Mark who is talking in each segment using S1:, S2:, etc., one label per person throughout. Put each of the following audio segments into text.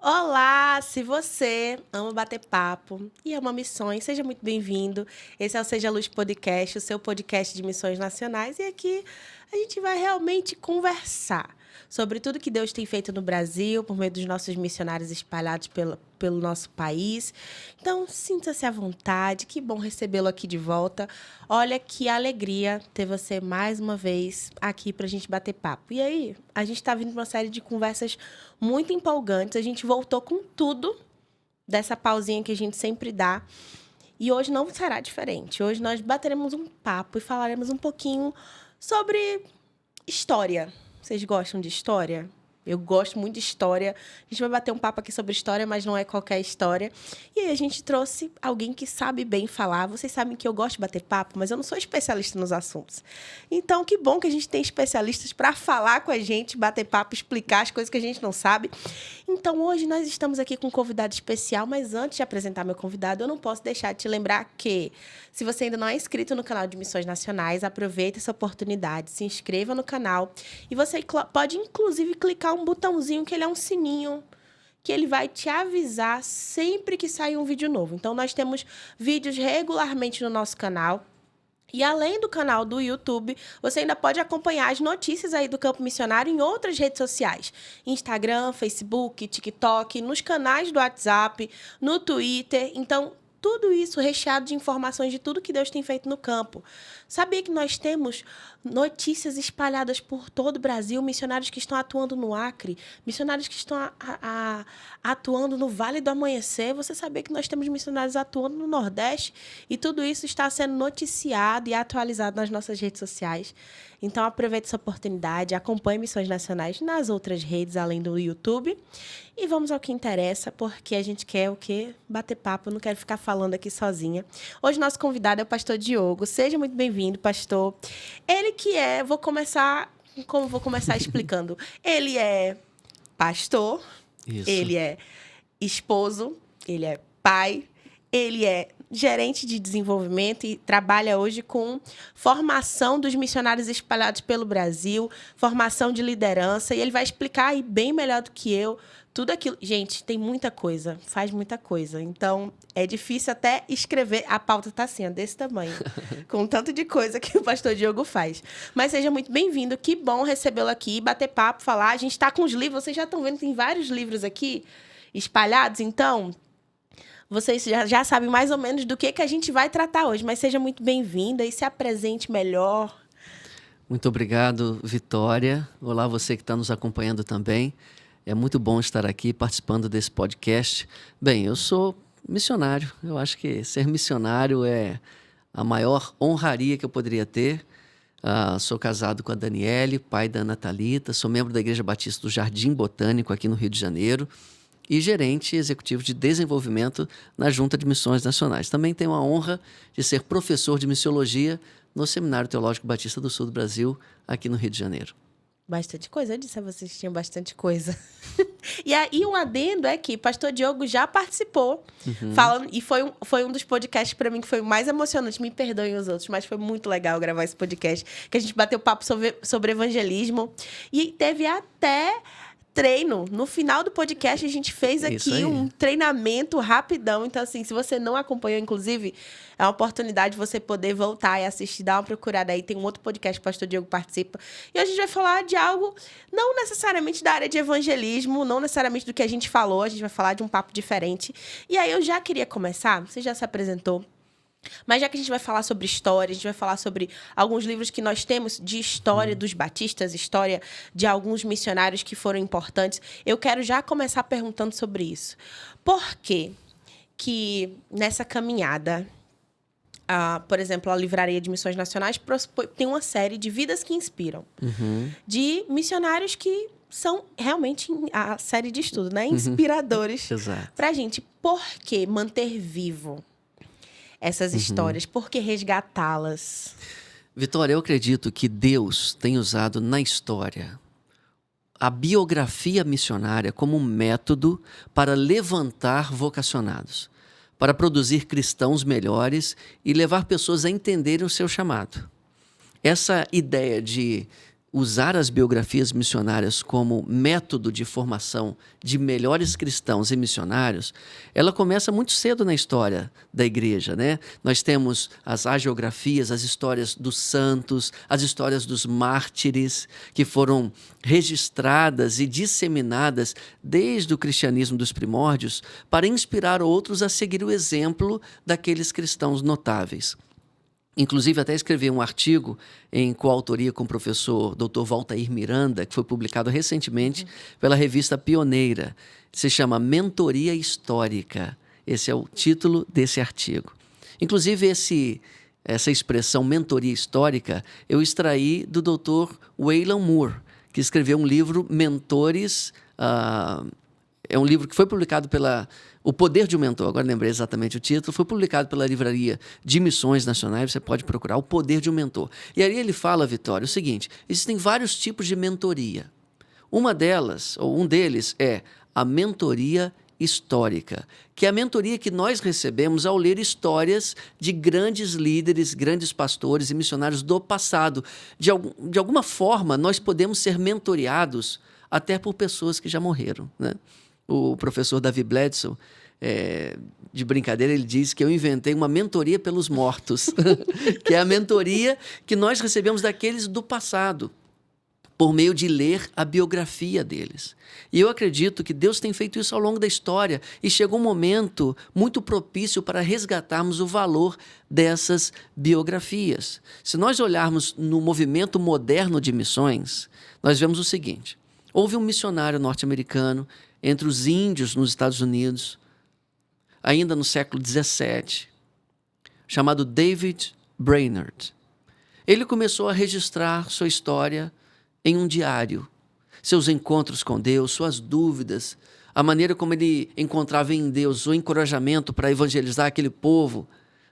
S1: Olá, se você ama bater papo e ama missões, seja muito bem-vindo. Esse é o Seja Luz Podcast, o seu podcast de missões nacionais. E aqui a gente vai realmente conversar sobre tudo que Deus tem feito no Brasil, por meio dos nossos missionários espalhados pelo nosso país. Então, sinta-se à vontade, que bom recebê-lo aqui de volta. Olha que alegria ter você mais uma vez aqui para a gente bater papo. E aí, a gente está vindo para uma série de conversas muito empolgantes. A gente voltou com tudo dessa pausinha que a gente sempre dá. E hoje não será diferente. Hoje nós bateremos um papo e falaremos um pouquinho sobre história. Vocês gostam de história? Eu gosto muito de história. A gente vai bater um papo aqui sobre história, mas não é qualquer história. E aí a gente trouxe alguém que sabe bem falar. Vocês sabem que eu gosto de bater papo, mas eu não sou especialista nos assuntos. Então, que bom que a gente tem especialistas para falar com a gente, bater papo, explicar as coisas que a gente não sabe. Então, hoje nós estamos aqui com um convidado especial, mas antes de apresentar meu convidado, eu não posso deixar de te lembrar que, se você ainda não é inscrito no canal de Missões Nacionais, aproveite essa oportunidade, se inscreva no canal e você pode, inclusive, clicar um botãozinho que ele é um sininho, que ele vai te avisar sempre que sair um vídeo novo. Então, nós temos vídeos regularmente no nosso canal. E além do canal do YouTube, você ainda pode acompanhar as notícias aí do Campo Missionário em outras redes sociais. Instagram, Facebook, TikTok, nos canais do WhatsApp, no Twitter. Então, tudo isso recheado de informações de tudo que Deus tem feito no campo. Sabia que nós temos notícias espalhadas por todo o Brasil, missionários que estão atuando no Acre, missionários que estão atuando no Vale do Amanhecer. Você sabia que nós temos missionários atuando no Nordeste? E tudo isso está sendo noticiado e atualizado nas nossas redes sociais. Então, aproveite essa oportunidade, acompanhe Missões Nacionais nas outras redes, além do YouTube. E vamos ao que interessa, porque a gente quer o quê? Bater papo, eu não quero ficar falando aqui sozinha. Hoje, nosso convidado é o pastor Diogo. Seja muito bem-vindo, pastor. Ele que é, vou começar explicando. Ele é pastor,
S2: Isso.
S1: ele é esposo, ele é pai, ele é gerente de desenvolvimento e trabalha hoje com formação dos missionários espalhados pelo Brasil, formação de liderança, e ele vai explicar aí bem melhor do que eu tudo aquilo. Gente, tem muita coisa, faz muita coisa. Então, é difícil até escrever. A pauta está assim, ó, desse tamanho, com tanto de coisa que o pastor Diogo faz. Mas seja muito bem-vindo, que bom recebê-lo aqui, bater papo, falar. A gente está com os livros, vocês já estão vendo, tem vários livros aqui espalhados, então vocês já sabem mais ou menos do que a gente vai tratar hoje, mas seja muito bem-vinda e se apresente melhor.
S2: Muito obrigado, Vitória. Olá, você que está nos acompanhando também. É muito bom estar aqui participando desse podcast. Bem, eu sou missionário. Eu acho que ser missionário é a maior honraria que eu poderia ter. Sou casado com a Daniele, pai da Ana Thalita. Sou membro da Igreja Batista do Jardim Botânico aqui no Rio de Janeiro e gerente executivo de desenvolvimento na Junta de Missões Nacionais. Também tenho a honra de ser professor de missiologia no Seminário Teológico Batista do Sul do Brasil, aqui no Rio de Janeiro.
S1: Bastante coisa, eu disse a vocês que tinham bastante coisa. E aí um adendo é que pastor Diogo já participou, falando, e foi um dos podcasts para mim que foi o mais emocionante. Me perdoem os outros, mas foi muito legal gravar esse podcast, que a gente bateu papo sobre evangelismo. E teve até treino. No final do podcast, a gente fez aqui um treinamento rapidão. Então, assim, se você não acompanhou, inclusive, é uma oportunidade de você poder voltar e assistir, dar uma procurada aí. Tem um outro podcast que o pastor Diego participa. E hoje a gente vai falar de algo, não necessariamente da área de evangelismo, não necessariamente do que a gente falou. A gente vai falar de um papo diferente. E aí, eu já queria começar. Você já se apresentou. Mas já que a gente vai falar sobre história, a gente vai falar sobre alguns livros que nós temos de história dos batistas, história de alguns missionários que foram importantes, eu quero já começar perguntando sobre isso. Por que que nessa caminhada, por exemplo, a Livraria de Missões Nacionais tem uma série de vidas que inspiram, de missionários que são realmente a série de estudo, né? Inspiradores para a gente. Por que manter vivo essas histórias? Por que resgatá-las?
S2: Vitória, eu acredito que Deus tem usado na história a biografia missionária como um método para levantar vocacionados, para produzir cristãos melhores e levar pessoas a entenderem o seu chamado. Essa ideia de usar as biografias missionárias como método de formação de melhores cristãos e missionários, ela começa muito cedo na história da igreja, né? Nós temos as hagiografias, as histórias dos santos, as histórias dos mártires, que foram registradas e disseminadas desde o cristianismo dos primórdios para inspirar outros a seguir o exemplo daqueles cristãos notáveis. Inclusive, até escrevi um artigo em coautoria com o professor Dr. Valtair Miranda, que foi publicado recentemente pela revista Pioneira. Se chama Mentoria Histórica. Esse é o título desse artigo. Inclusive, essa expressão mentoria histórica eu extraí do Dr. Wayland Moore, que escreveu um livro, Mentores... É um livro que foi publicado pela O Poder de um Mentor, agora lembrei exatamente o título, foi publicado pela Livraria de Missões Nacionais, você pode procurar O Poder de um Mentor. E aí ele fala, Vitória, o seguinte, existem vários tipos de mentoria. Uma delas, ou um deles, é a mentoria histórica, que é a mentoria que nós recebemos ao ler histórias de grandes líderes, grandes pastores e missionários do passado. De alguma forma, nós podemos ser mentoreados até por pessoas que já morreram, né? O professor Davi Bledsoe, de brincadeira, ele diz que eu inventei uma mentoria pelos mortos, que é a mentoria que nós recebemos daqueles do passado, por meio de ler a biografia deles. E eu acredito que Deus tem feito isso ao longo da história e chegou um momento muito propício para resgatarmos o valor dessas biografias. Se nós olharmos no movimento moderno de missões, nós vemos o seguinte: houve um missionário norte-americano entre os índios nos Estados Unidos, ainda no século XVII, chamado David Brainerd. Ele começou a registrar sua história em um diário, seus encontros com Deus, suas dúvidas, a maneira como ele encontrava em Deus o encorajamento para evangelizar aquele povo,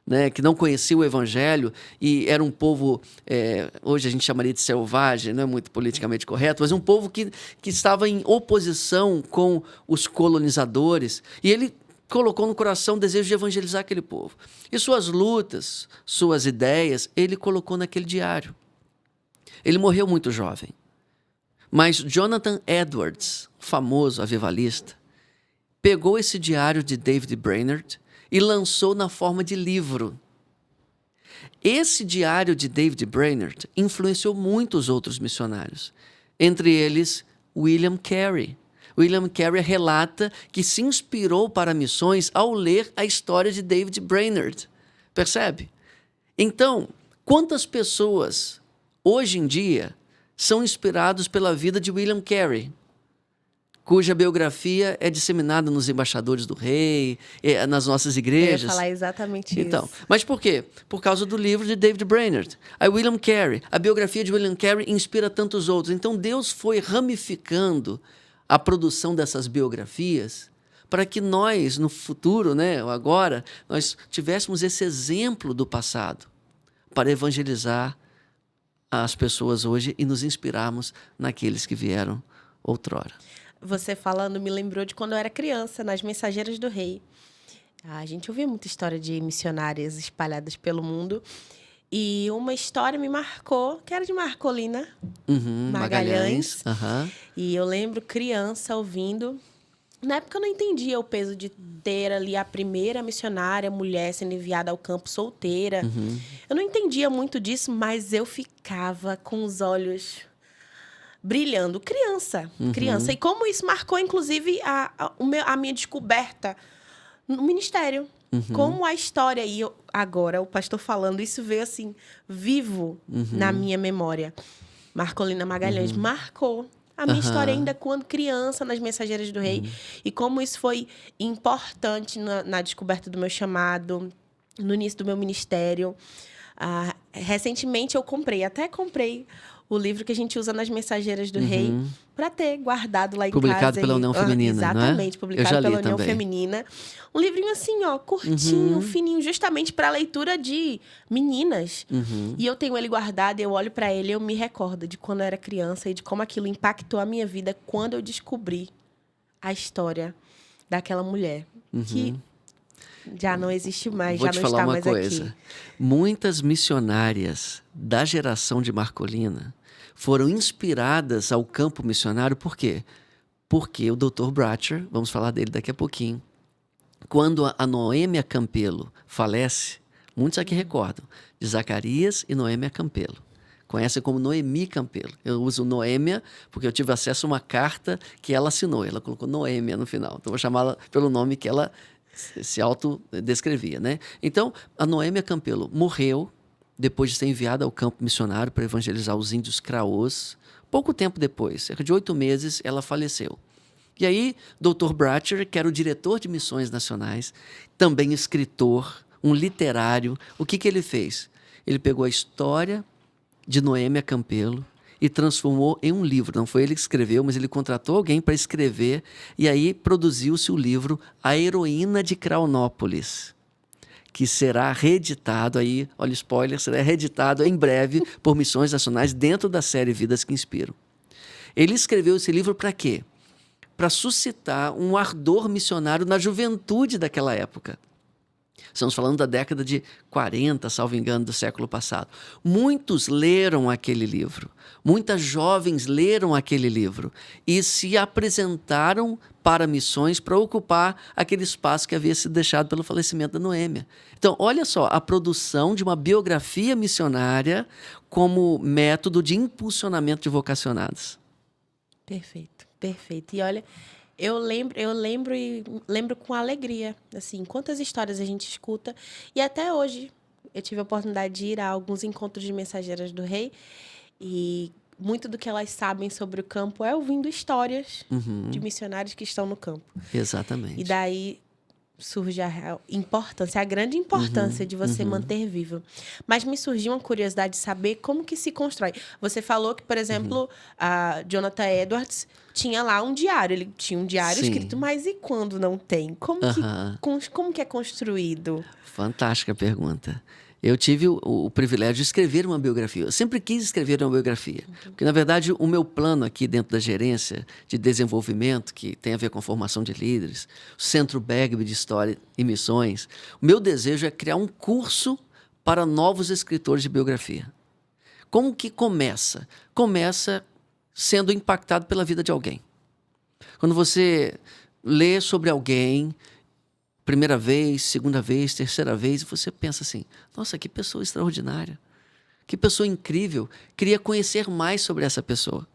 S2: né, que não conhecia o Evangelho e era um povo, hoje a gente chamaria de selvagem, não é muito politicamente correto, mas um povo que estava em oposição com os colonizadores, e ele colocou no coração o desejo de evangelizar aquele povo. E suas lutas, suas ideias, ele colocou naquele diário. Ele morreu muito jovem, mas Jonathan Edwards, famoso avivalista, pegou esse diário de David Brainerd e lançou na forma de livro. Esse diário de David Brainerd influenciou muitos outros missionários, entre eles William Carey. William Carey relata que se inspirou para missões ao ler a história de David Brainerd. Percebe? Então, quantas pessoas hoje em dia são inspirados pela vida de William Carey, cuja biografia é disseminada nos embaixadores do rei, nas nossas igrejas.
S1: Eu ia falar exatamente isso.
S2: Mas por quê? Por causa do livro de David Brainerd. William Carey, a biografia de William Carey inspira tantos outros. Então Deus foi ramificando a produção dessas biografias para que nós, no futuro, né, ou agora, nós tivéssemos esse exemplo do passado para evangelizar as pessoas hoje e nos inspirarmos naqueles que vieram outrora.
S1: Você falando me lembrou de quando eu era criança, nas Mensageiras do Rei. A gente ouvia muita história de missionárias espalhadas pelo mundo. E uma história me marcou, que era de Marcolina Magalhães. E eu lembro criança ouvindo. Na época eu não entendia o peso de ter ali a primeira missionária mulher sendo enviada ao campo solteira. Eu não entendia muito disso, mas eu ficava com os olhos brilhando. Criança. E como isso marcou, inclusive, a minha descoberta no ministério. Como a história, e agora o pastor falando, isso veio assim, vivo na minha memória. Marcolina Magalhães marcou a minha história ainda quando criança, nas Mensageiras do Rei. E como isso foi importante na descoberta do meu chamado, no início do meu ministério. Recentemente eu até comprei o livro que a gente usa nas Mensageiras do Rei, para ter guardado lá em
S2: publicado
S1: casa.
S2: Publicado pela União Feminina,
S1: exatamente,
S2: não é?
S1: Publicado pela União Feminina. Um livrinho assim, ó, curtinho, fininho, justamente para leitura de meninas. E eu tenho ele guardado, eu olho para ele e eu me recordo de quando eu era criança e de como aquilo impactou a minha vida quando eu descobri a história daquela mulher. Que já não existe mais,
S2: já não está mais aqui. Vou te falar uma coisa.
S1: Aqui.
S2: Muitas missionárias da geração de Marcolina foram inspiradas ao campo missionário. Por quê? Porque o Dr. Bratcher, vamos falar dele daqui a pouquinho, quando a Noêmia Campelo falece, muitos aqui recordam, de Zacarias e Noêmia Campelo. Conhecem como Noemi Campelo. Eu uso Noêmia porque eu tive acesso a uma carta que ela assinou. Ela colocou Noêmia no final. Então, vou chamá-la pelo nome que ela se autodescrevia, né? Então, a Noêmia Campelo morreu depois de ser enviada ao campo missionário para evangelizar os índios Craôs. Pouco tempo depois, cerca de 8 meses, ela faleceu. E aí, Dr. Bratcher, que era o diretor de missões nacionais, também escritor, um literário, o que ele fez? Ele pegou a história de Noêmia Campelo e transformou em um livro. Não foi ele que escreveu, mas ele contratou alguém para escrever, e aí produziu-se o livro A Heroína de Craonópolis, que será reeditado, aí, olha o spoiler, será reeditado em breve por Missões Nacionais dentro da série Vidas que Inspiram. Ele escreveu esse livro para quê? Para suscitar um ardor missionário na juventude daquela época. Estamos falando da década de 40, salvo engano, do século passado. Muitos leram aquele livro, muitas jovens leram aquele livro e se apresentaram para missões para ocupar aquele espaço que havia sido deixado pelo falecimento da Noêmia. Então, olha só, a produção de uma biografia missionária como método de impulsionamento de vocacionados.
S1: Perfeito, perfeito. E olha, eu lembro com alegria, assim, quantas histórias a gente escuta. E até hoje, eu tive a oportunidade de ir a alguns encontros de mensageiras do rei. E muito do que elas sabem sobre o campo é ouvindo histórias de missionários que estão no campo.
S2: Exatamente.
S1: E daí surge a importância, a grande importância de você manter vivo. Mas me surgiu uma curiosidade de saber como que se constrói. Você falou que, por exemplo, a Jonathan Edwards tinha lá um diário. Ele tinha um diário
S2: Sim.
S1: escrito, mas e quando não tem? Como que é construído?
S2: Fantástica pergunta. Eu tive o privilégio de escrever uma biografia. Eu sempre quis escrever uma biografia. Porque, na verdade, o meu plano aqui dentro da gerência de desenvolvimento, que tem a ver com a formação de líderes, o Centro Bagby de História e Missões, o meu desejo é criar um curso para novos escritores de biografia. Como que começa? Começa sendo impactado pela vida de alguém. Quando você lê sobre alguém, primeira vez, segunda vez, terceira vez, e você pensa assim, nossa, que pessoa extraordinária, que pessoa incrível, queria conhecer mais sobre essa pessoa.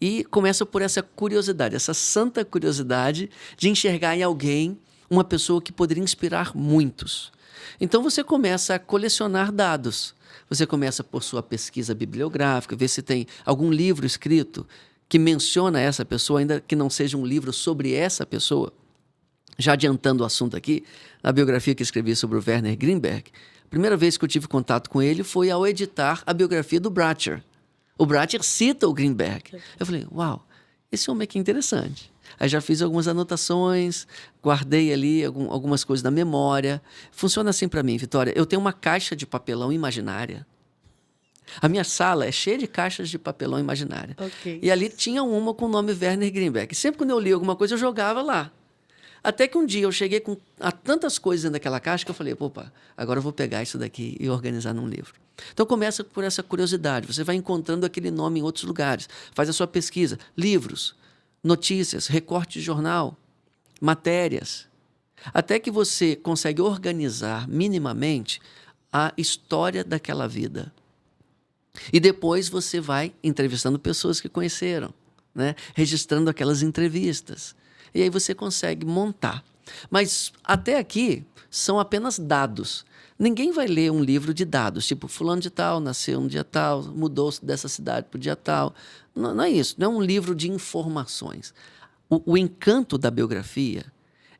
S2: E começa por essa curiosidade, essa santa curiosidade de enxergar em alguém uma pessoa que poderia inspirar muitos. Então você começa a colecionar dados, você começa por sua pesquisa bibliográfica, ver se tem algum livro escrito que menciona essa pessoa, ainda que não seja um livro sobre essa pessoa. Já adiantando o assunto aqui, na biografia que escrevi sobre o Werner Greenberg, a primeira vez que eu tive contato com ele foi ao editar a biografia do Bratcher. O Bratcher cita o Greenberg. Eu falei, uau, esse homem aqui é interessante. Aí já fiz algumas anotações, guardei ali algumas coisas na memória. Funciona assim para mim, Vitória. Eu tenho uma caixa de papelão imaginária. A minha sala é cheia de caixas de papelão imaginária.
S1: Okay.
S2: E ali tinha uma com o nome Werner Greenberg. Sempre quando eu li alguma coisa, eu jogava lá. Até que um dia eu cheguei a tantas coisas dentro daquela caixa que eu falei, opa, agora eu vou pegar isso daqui e organizar num livro. Então começa por essa curiosidade, você vai encontrando aquele nome em outros lugares, faz a sua pesquisa, livros, notícias, recorte de jornal, matérias, até que você consegue organizar minimamente a história daquela vida. E depois você vai entrevistando pessoas que conheceram, né? Registrando aquelas entrevistas. E aí você consegue montar. Mas até aqui são apenas dados. Ninguém vai ler um livro de dados, tipo, fulano de tal, nasceu um dia tal, mudou-se dessa cidade para o dia tal. Não é isso, não é um livro de informações. O encanto da biografia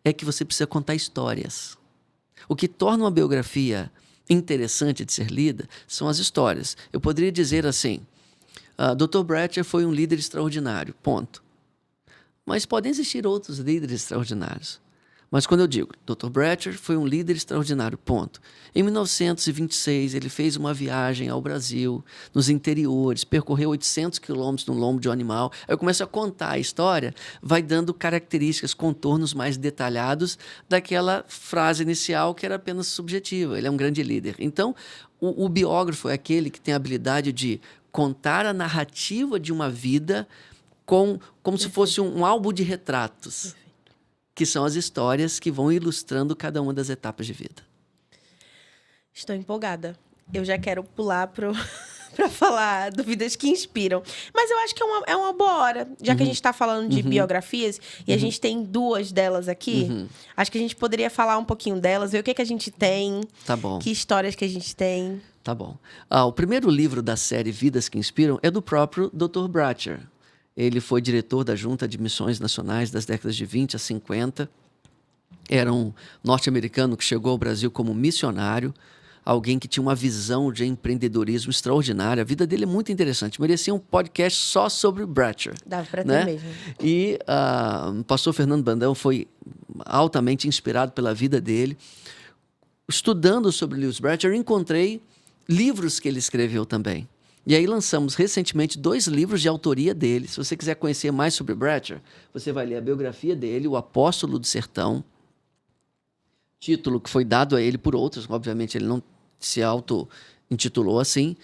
S2: é que você precisa contar histórias. O que torna uma biografia interessante de ser lida são as histórias. Eu poderia dizer assim, Dr. Bratcher foi um líder extraordinário, ponto. Mas podem existir outros líderes extraordinários. Mas quando eu digo, Dr. Bratcher foi um líder extraordinário, ponto. Em 1926, ele fez uma viagem ao Brasil, nos interiores, percorreu 800 quilômetros no lombo de um animal. Aí eu começo a contar a história, vai dando características, contornos mais detalhados daquela frase inicial que era apenas subjetiva. Ele é um grande líder. Então, o biógrafo é aquele que tem a habilidade de contar a narrativa de uma vida como se fosse um álbum de retratos, que são as histórias que vão ilustrando cada uma das etapas de vida.
S1: Estou empolgada. Eu já quero pular para falar do Vidas que Inspiram. Mas eu acho que é uma boa hora, já que a gente está falando de biografias, e a gente tem 2 delas aqui, acho que a gente poderia falar um pouquinho delas, ver o que a gente tem,
S2: Tá bom.
S1: que histórias que a gente tem.
S2: Tá bom. O primeiro livro da série Vidas que Inspiram é do próprio Dr. Bratcher. Ele foi diretor da Junta de Missões Nacionais das décadas de 20 a 50. Era um norte-americano que chegou ao Brasil como missionário, alguém que tinha uma visão de empreendedorismo extraordinária. A vida dele é muito interessante. Merecia um podcast só sobre o Bratcher.
S1: Dava para ter
S2: né?
S1: mesmo.
S2: E o pastor Fernando Brandão foi altamente inspirado pela vida dele. Estudando sobre Lewis Bratcher, encontrei livros que ele escreveu também. E aí lançamos recentemente 2 livros de autoria dele. Se você quiser conhecer mais sobre Bratcher, você vai ler a biografia dele, O Apóstolo do Sertão, título que foi dado a ele por outros. Obviamente ele não se auto-intitulou assim,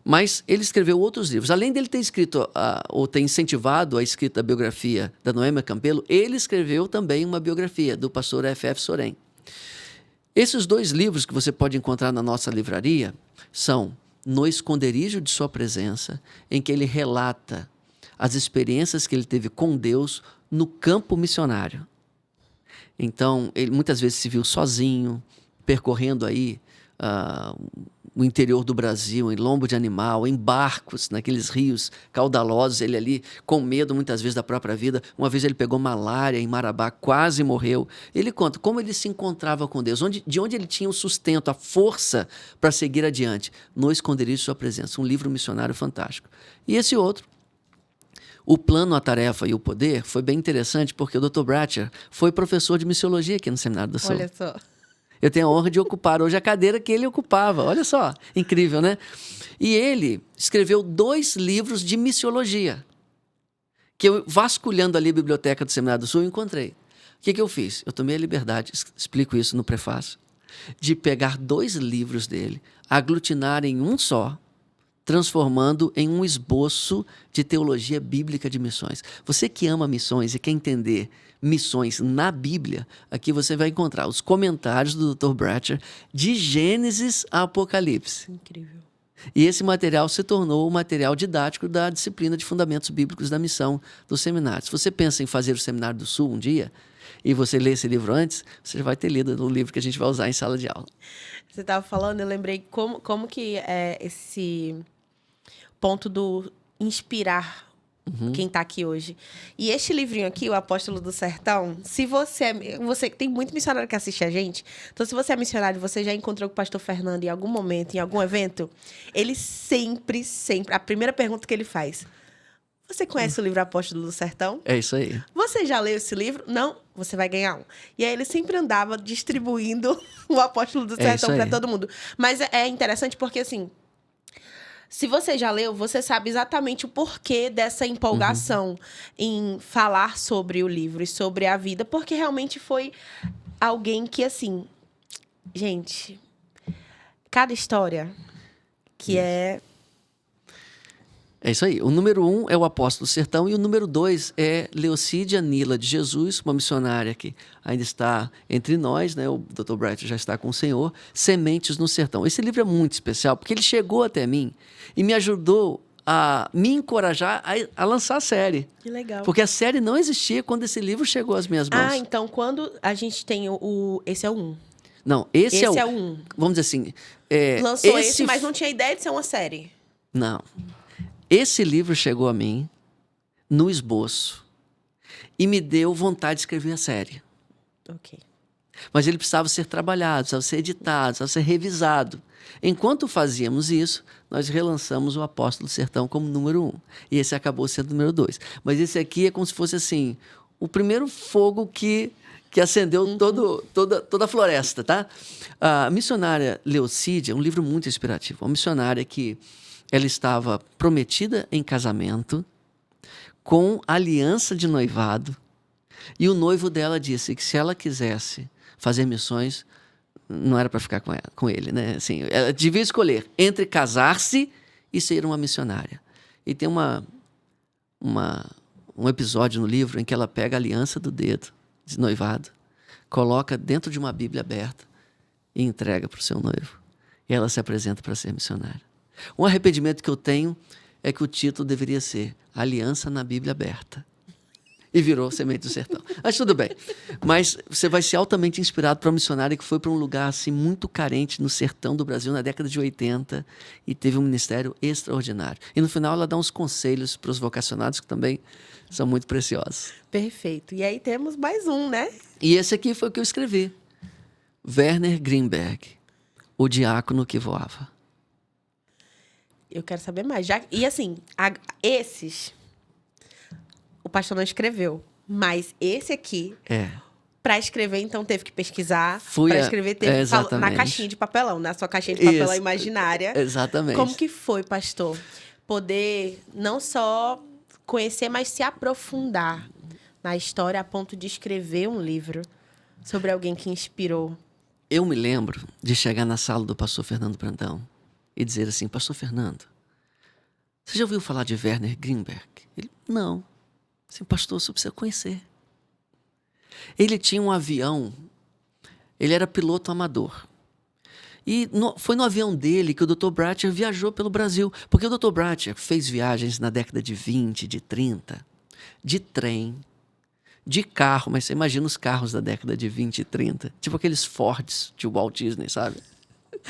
S2: mas ele escreveu outros livros. Além dele ter escrito, ou ter incentivado a escrita da biografia da Noêmia Campelo, ele escreveu também uma biografia do pastor F.F. Soren. Esses 2 livros que você pode encontrar na nossa livraria são No Esconderijo de Sua Presença, em que ele relata as experiências que ele teve com Deus no campo missionário. Então, ele muitas vezes se viu sozinho, percorrendo aí o interior do Brasil, em lombo de animal, em barcos, naqueles rios caudalosos, ele ali com medo muitas vezes da própria vida. Uma vez ele pegou malária em Marabá, quase morreu. Ele conta como ele se encontrava com Deus, de onde ele tinha o sustento, a força para seguir adiante. No Esconderijo de Sua Presença, um livro missionário fantástico. E esse outro, O Plano, a Tarefa e o Poder, foi bem interessante porque o Dr. Bratcher foi professor de missiologia aqui no Seminário do Sul.
S1: Olha só.
S2: Eu tenho a honra de ocupar hoje a cadeira que ele ocupava. Olha só, incrível, né? E ele escreveu 2 livros de missiologia, que eu, vasculhando ali a biblioteca do Seminário do Sul, encontrei. O que eu fiz? Eu tomei a liberdade, explico isso no prefácio, de pegar 2 livros dele, aglutinar em um só, transformando em um esboço de teologia bíblica de missões. Você que ama missões e quer entender missões na Bíblia, aqui você vai encontrar os comentários do Dr. Bratcher de Gênesis a Apocalipse.
S1: Incrível.
S2: E esse material se tornou o material didático da disciplina de Fundamentos Bíblicos da Missão do seminário. Se você pensa em fazer o Seminário do Sul um dia, e você lê esse livro antes, você já vai ter lido o livro que a gente vai usar em sala de aula.
S1: Você estava falando, eu lembrei como que é esse ponto do inspirar quem está aqui hoje. E este livrinho aqui, O Apóstolo do Sertão, se você tem muito missionário que assiste a gente, então se você é missionário, você já encontrou com o pastor Fernando em algum momento, em algum evento, ele sempre, a primeira pergunta que ele faz: você conhece o livro Apóstolo do Sertão?
S2: É isso aí.
S1: Você já leu esse livro? Não? Você vai ganhar um. E aí ele sempre andava distribuindo o Apóstolo do Sertão para todo mundo. Mas é interessante porque, assim, se você já leu, você sabe exatamente o porquê dessa empolgação em falar sobre o livro e sobre a vida, porque realmente foi alguém que, assim, gente, cada história que é
S2: isso aí. O número 1 é o Apóstolo do Sertão e o número 2 é Leocídia Nila de Jesus, uma missionária que ainda está entre nós, né? O Dr. Bratcher já está com o Senhor, Sementes no Sertão. Esse livro é muito especial porque ele chegou até mim e me ajudou a me encorajar a lançar a série.
S1: Que legal.
S2: Porque a série não existia quando esse livro chegou às minhas mãos.
S1: Então quando a gente tem esse é o 1.
S2: Não, esse é o
S1: 1.
S2: Vamos dizer assim...
S1: Lançou esse, mas não tinha ideia de ser uma série.
S2: Não. Esse livro chegou a mim no esboço e me deu vontade de escrever a série.
S1: Ok.
S2: Mas ele precisava ser trabalhado, precisava ser editado, precisava ser revisado. Enquanto fazíamos isso, nós relançamos o Apóstolo do Sertão como número 1. E esse acabou sendo o número 2. Mas esse aqui é como se fosse assim, o primeiro fogo que acendeu toda a floresta, tá? A missionária Leocídia, um livro muito inspirativo. Uma missionária que ela estava prometida em casamento, com aliança de noivado, e o noivo dela disse que se ela quisesse fazer missões, não era para ficar com ele, né? Assim, ela devia escolher entre casar-se e ser uma missionária. E tem um episódio no livro em que ela pega a aliança do dedo de noivado, coloca dentro de uma Bíblia aberta e entrega para o seu noivo. E ela se apresenta para ser missionária. Um arrependimento que eu tenho é que o título deveria ser Aliança na Bíblia Aberta. E virou Semente do Sertão. Mas tudo bem. Mas você vai ser altamente inspirado para uma missionária que foi para um lugar assim, muito carente no sertão do Brasil, na década de 80, e teve um ministério extraordinário. E no final ela dá uns conselhos para os vocacionados que também são muito preciosos.
S1: Perfeito. E aí temos mais um, né?
S2: E esse aqui foi o que eu escrevi. Werner Greenberg, o diácono que voava.
S1: Eu quero saber mais. E assim, esses... O pastor não escreveu. Mas esse aqui, para escrever, então teve que pesquisar. Para escrever, teve que na caixinha de papelão, na sua caixinha de papelão imaginária.
S2: Exatamente.
S1: Como que foi, pastor? Poder não só conhecer, mas se aprofundar na história a ponto de escrever um livro sobre alguém que inspirou.
S2: Eu me lembro de chegar na sala do pastor Fernando Brandão e dizer assim: Pastor Fernando, você já ouviu falar de Werner Greenberg? Ele, não. Assim, pastor, você precisa conhecer. Ele tinha um avião, ele era piloto amador. E foi no avião dele que o Dr. Bratcher viajou pelo Brasil. Porque o Dr. Bratcher fez viagens na década de 20, de 30, de trem, de carro. Mas você imagina os carros da década de 20 e 30. Tipo aqueles Fords de Walt Disney, sabe?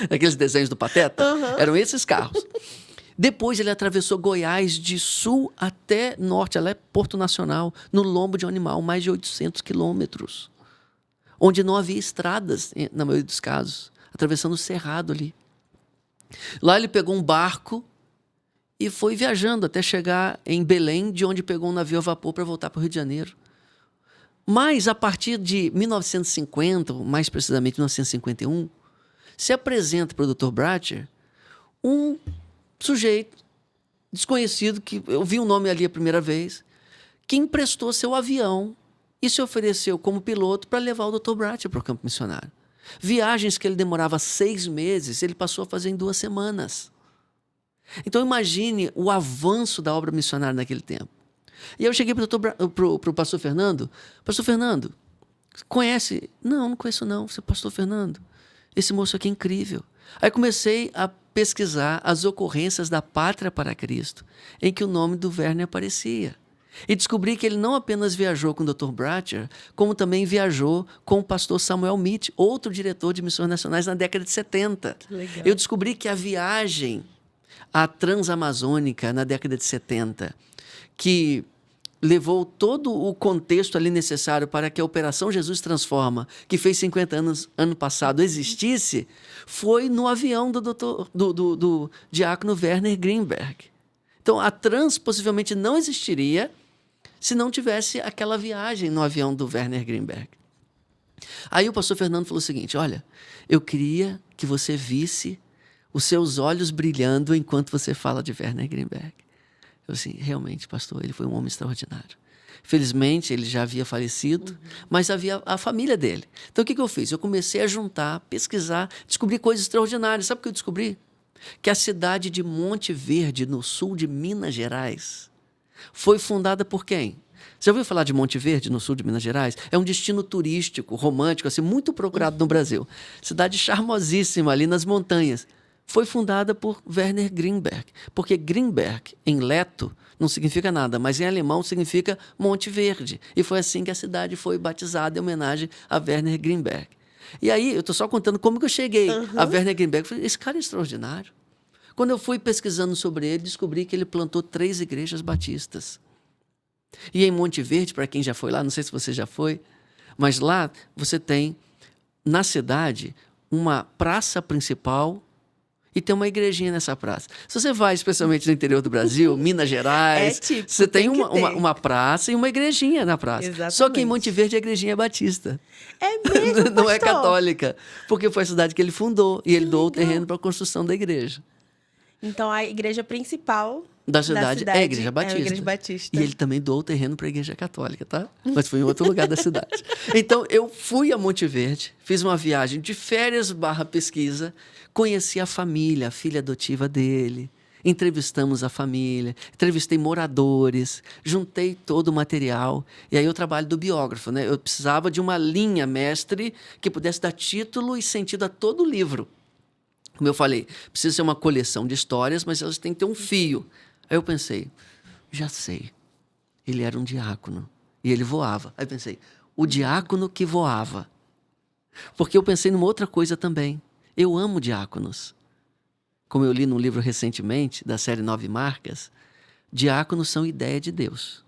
S2: Aqueles desenhos do Pateta. Eram esses carros. Depois ele atravessou Goiás de sul até norte, ela é Porto Nacional, no lombo de um animal, mais de 800 quilômetros. Onde não havia estradas, na maioria dos casos, atravessando o cerrado ali. Lá ele pegou um barco e foi viajando até chegar em Belém, de onde pegou um navio a vapor para voltar para o Rio de Janeiro. Mas, a partir de 1950, mais precisamente 1951, se apresenta para o Dr. Bratcher um sujeito desconhecido, que eu vi o nome ali a primeira vez, que emprestou seu avião e se ofereceu como piloto para levar o Dr. Bratcher para o campo missionário. Viagens que ele demorava 6 meses, ele passou a fazer em 2 semanas. Então imagine o avanço da obra missionária naquele tempo. E eu cheguei para o pastor Fernando. Pastor Fernando, conhece? Não conheço não. Você, pastor Fernando, esse moço aqui é incrível. Aí comecei a pesquisar as ocorrências da Pátria para Cristo, em que o nome do Werner aparecia. E descobri que ele não apenas viajou com o Dr. Bratcher, como também viajou com o pastor Samuel Mitch, outro diretor de missões nacionais na década de 70.
S1: Que legal.
S2: Eu descobri que a viagem à Transamazônica na década de 70, que levou todo o contexto ali necessário para que a Operação Jesus Transforma, que fez 50 anos ano passado, existisse, foi no avião do diácono Werner Greenberg. Então, a Trans possivelmente não existiria se não tivesse aquela viagem no avião do Werner Greenberg. Aí o pastor Fernando falou o seguinte: olha, eu queria que você visse os seus olhos brilhando enquanto você fala de Werner Greenberg. Eu assim, realmente, pastor, ele foi um homem extraordinário. Felizmente, ele já havia falecido, mas havia a família dele. Então, o que eu fiz? Eu comecei a juntar, pesquisar, descobri coisas extraordinárias. Sabe o que eu descobri? Que a cidade de Monte Verde, no sul de Minas Gerais, foi fundada por quem? Você ouviu falar de Monte Verde, no sul de Minas Gerais? É um destino turístico, romântico, assim, muito procurado no Brasil. Cidade charmosíssima ali nas montanhas. Foi fundada por Werner Greenberg, porque Greenberg, em leto, não significa nada, mas em alemão significa Monte Verde. E foi assim que a cidade foi batizada em homenagem a Werner Greenberg. E aí, eu estou só contando como que eu cheguei a Werner Greenberg. Eu falei, esse cara é extraordinário. Quando eu fui pesquisando sobre ele, descobri que ele plantou 3 igrejas batistas. E em Monte Verde, para quem já foi lá, não sei se você já foi, mas lá você tem, na cidade, uma praça principal e tem uma igrejinha nessa praça. Se você vai, especialmente no interior do Brasil, Minas Gerais, você tem uma praça e uma igrejinha na praça.
S1: Exatamente.
S2: Só que em Monte Verde a igrejinha é batista.
S1: É mesmo,
S2: Não é
S1: pastor?
S2: católica, porque foi a cidade que ele fundou e ele doou o terreno para a construção da igreja.
S1: Então, a igreja principal
S2: Da cidade é a Igreja Batista.
S1: É a Igreja Batista.
S2: E ele também doou o terreno para a Igreja Católica, tá? Mas foi em outro lugar da cidade. Então, eu fui a Monte Verde, fiz uma viagem de férias / pesquisa, conheci a família, a filha adotiva dele, entrevistamos a família, entrevistei moradores, juntei todo o material. E aí eu trabalho do biógrafo, né? Eu precisava de uma linha mestre que pudesse dar título e sentido a todo o livro. Como eu falei, precisa ser uma coleção de histórias, mas elas têm que ter um fio. Aí eu pensei, já sei, ele era um diácono e ele voava. Aí eu pensei, o diácono que voava. Porque eu pensei numa outra coisa também. Eu amo diáconos. Como eu li num livro recentemente, da série 9 Marcas, diáconos são ideia de Deus.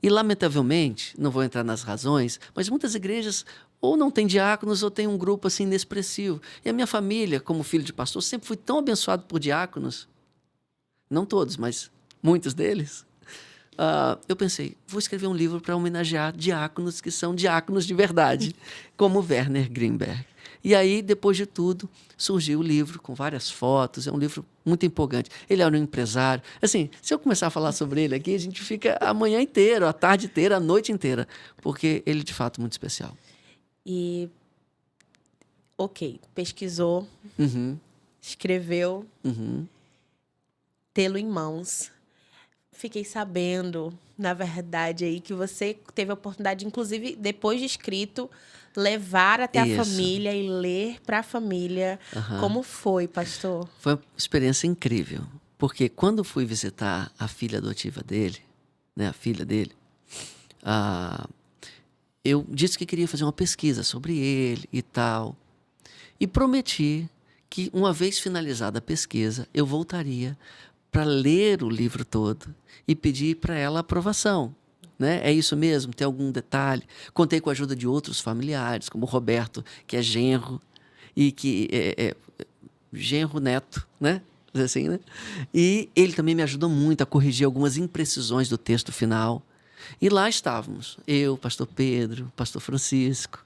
S2: E, lamentavelmente, não vou entrar nas razões, mas muitas igrejas ou não têm diáconos ou têm um grupo assim inexpressivo. E a minha família, como filho de pastor, sempre fui tão abençoado por diáconos. Não todos, mas muitos deles. Eu pensei, vou escrever um livro para homenagear diáconos que são diáconos de verdade, como Werner Grimberg. E aí, depois de tudo, surgiu o livro com várias fotos. É um livro muito empolgante. Ele era um empresário. Assim, se eu começar a falar sobre ele aqui, a gente fica a manhã inteira, a tarde inteira, a noite inteira, porque ele, de fato, é muito especial.
S1: E, ok, pesquisou, escreveu, tê-lo em mãos. Fiquei sabendo, na verdade, aí que você teve a oportunidade, inclusive, depois de escrito, levar até a família e ler para a família. Como foi, pastor?
S2: Foi uma experiência incrível, porque quando fui visitar a filha adotiva dele, né, a filha dele, eu disse que queria fazer uma pesquisa sobre ele e tal, e prometi que, uma vez finalizada a pesquisa, eu voltaria para ler o livro todo e pedir para ela aprovação. Né? É isso mesmo? Tem algum detalhe? Contei com a ajuda de outros familiares, como o Roberto, que é genro, e que é genro neto, né? Assim, né? E ele também me ajudou muito a corrigir algumas imprecisões do texto final. E lá estávamos, eu, pastor Pedro, pastor Francisco,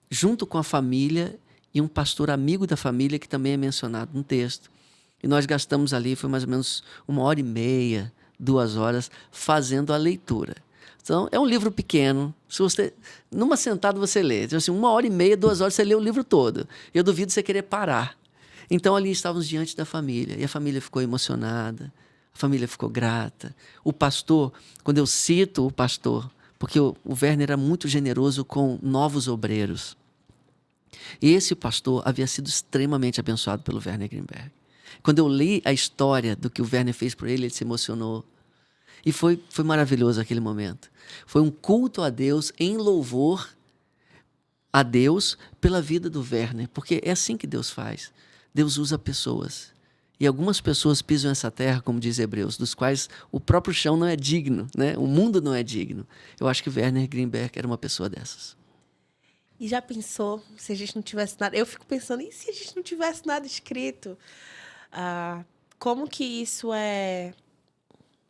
S2: junto com a família e um pastor amigo da família que também é mencionado no texto. E nós gastamos ali, foi mais ou menos 1h30, 2 horas, fazendo a leitura. Então, é um livro pequeno. Se você, numa sentada você lê. Então, assim, 1h30, 2 horas, você lê o livro todo. Eu duvido você querer parar. Então, ali estávamos diante da família. E a família ficou emocionada. A família ficou grata. O pastor, quando eu cito o pastor, porque o Werner era muito generoso com novos obreiros. E esse pastor havia sido extremamente abençoado pelo Werner Grimberg. Quando eu li a história do que o Werner fez por ele se emocionou. E foi maravilhoso aquele momento. Foi um culto a Deus em louvor a Deus pela vida do Werner. Porque é assim que Deus faz. Deus usa pessoas. E algumas pessoas pisam essa terra, como diz Hebreus, dos quais o próprio chão não é digno, né? O mundo não é digno. Eu acho que Werner Grimberg era uma pessoa dessas.
S1: E já pensou se a gente não tivesse nada? Eu fico pensando, e se a gente não tivesse nada escrito? Como que isso é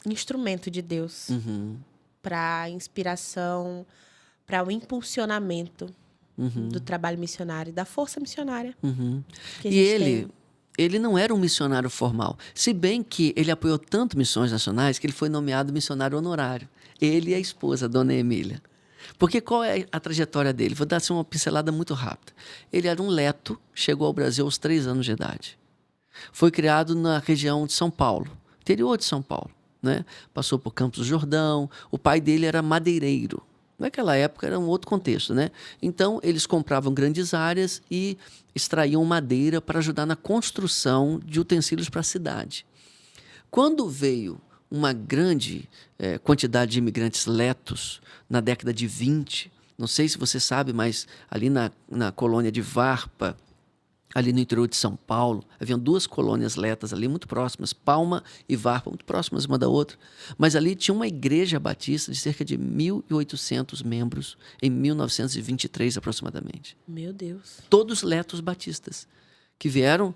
S1: instrumento de Deus para inspiração, para o impulsionamento do trabalho missionário, da força missionária. Que a gente
S2: ele não era um missionário formal, se bem que ele apoiou tanto missões nacionais que ele foi nomeado missionário honorário. Ele e a esposa, Dona Emília. Porque qual é a trajetória dele? Vou dar assim, uma pincelada muito rápida. Ele era um leto, chegou ao Brasil aos 3 anos de idade. Foi criado na região de São Paulo, interior de São Paulo. Né? Passou por Campos do Jordão. O pai dele era madeireiro. Naquela época era um outro contexto. Né? Então, eles compravam grandes áreas e extraíam madeira para ajudar na construção de utensílios para a cidade. Quando veio uma grande quantidade de imigrantes letos, na década de 20, não sei se você sabe, mas ali na colônia de Varpa, ali no interior de São Paulo, haviam 2 colônias letas ali muito próximas, Palma e Varpa, muito próximas uma da outra. Mas ali tinha uma igreja batista de cerca de 1.800 membros, em 1923 aproximadamente.
S1: Meu Deus.
S2: Todos letos batistas, que vieram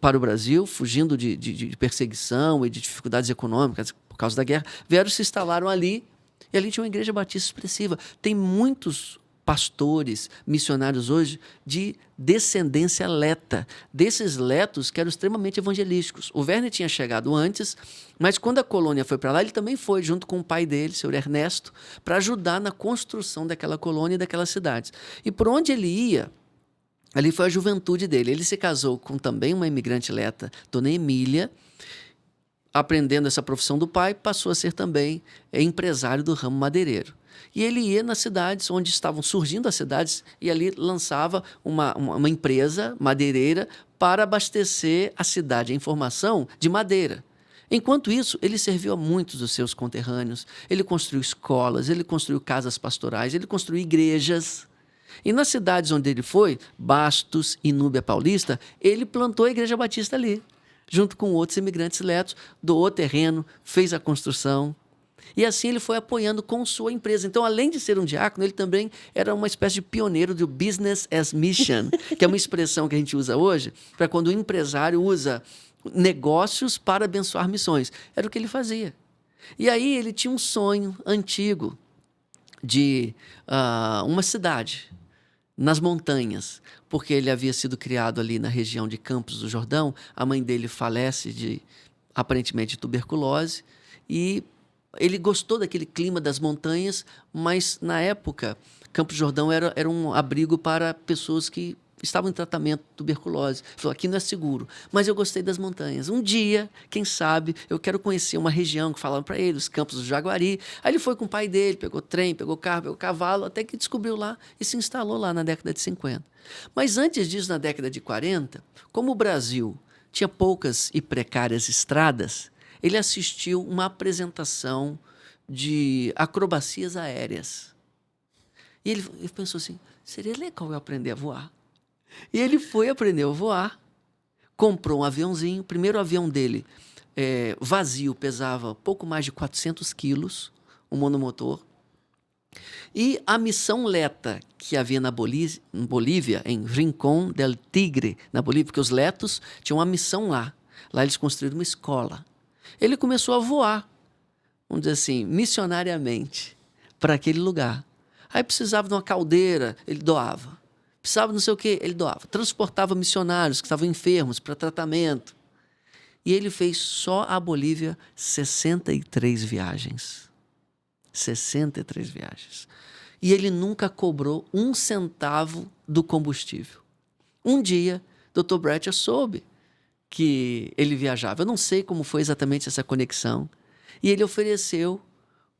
S2: para o Brasil, fugindo de perseguição e de dificuldades econômicas por causa da guerra, vieram e se instalaram ali, e ali tinha uma igreja batista expressiva. Tem muitos pastores, missionários hoje, de descendência leta, desses letos que eram extremamente evangelísticos. O Werner tinha chegado antes, mas quando a colônia foi para lá, ele também foi, junto com o pai dele, o senhor Ernesto, para ajudar na construção daquela colônia e daquelas cidades. E por onde ele ia, Ali foi a juventude dele. Ele se casou com também uma imigrante leta, Dona Emília, aprendendo essa profissão do pai, passou a ser também empresário do ramo madeireiro. E ele ia nas cidades onde estavam surgindo as cidades e ali lançava uma empresa madeireira para abastecer a cidade, a informação de madeira. Enquanto isso, ele serviu a muitos dos seus conterrâneos. Ele construiu escolas, ele construiu casas pastorais, ele construiu igrejas. E nas cidades onde ele foi, Bastos e Núbia Paulista, ele plantou a Igreja Batista ali, junto com outros imigrantes letos, doou terreno, fez a construção. E assim ele foi apoiando com sua empresa. Então, além de ser um diácono, ele também era uma espécie de pioneiro do business as mission, que é uma expressão que a gente usa hoje para quando o empresário usa negócios para abençoar missões. Era o que ele fazia. E aí ele tinha um sonho antigo de uma cidade nas montanhas, porque ele havia sido criado ali na região de Campos do Jordão. A mãe dele falece de, aparentemente, de tuberculose, e ele gostou daquele clima das montanhas, mas, na época, Campos do Jordão era um abrigo para pessoas que estavam em tratamento de tuberculose. Ele falou, aqui não é seguro, mas eu gostei das montanhas. Um dia, quem sabe, eu quero conhecer uma região que falaram para ele, os Campos do Jaguari. Aí ele foi com o pai dele, pegou trem, pegou carro, pegou cavalo, até que descobriu lá e se instalou lá na década de 50. Mas antes disso, na década de 40, como o Brasil tinha poucas e precárias estradas, ele assistiu uma apresentação de acrobacias aéreas. E ele pensou assim, seria legal eu aprender a voar. E ele foi aprender a voar, comprou um aviãozinho. O primeiro avião dele, vazio, pesava pouco mais de 400 quilos, um monomotor. E a missão Leta, que havia na Bolívia, em Rincón del Tigre, na Bolívia, porque os letos tinham uma missão lá. Lá eles construíram uma escola. Ele começou a voar, vamos dizer assim, missionariamente, para aquele lugar. Aí precisava de uma caldeira, ele doava. Precisava não sei o quê, ele doava. Transportava missionários que estavam enfermos para tratamento. E ele fez só a Bolívia 63 viagens. 63 viagens. E ele nunca cobrou um centavo do combustível. Um dia, Dr. Bretcher soube que ele viajava. Eu não sei como foi exatamente essa conexão. E ele ofereceu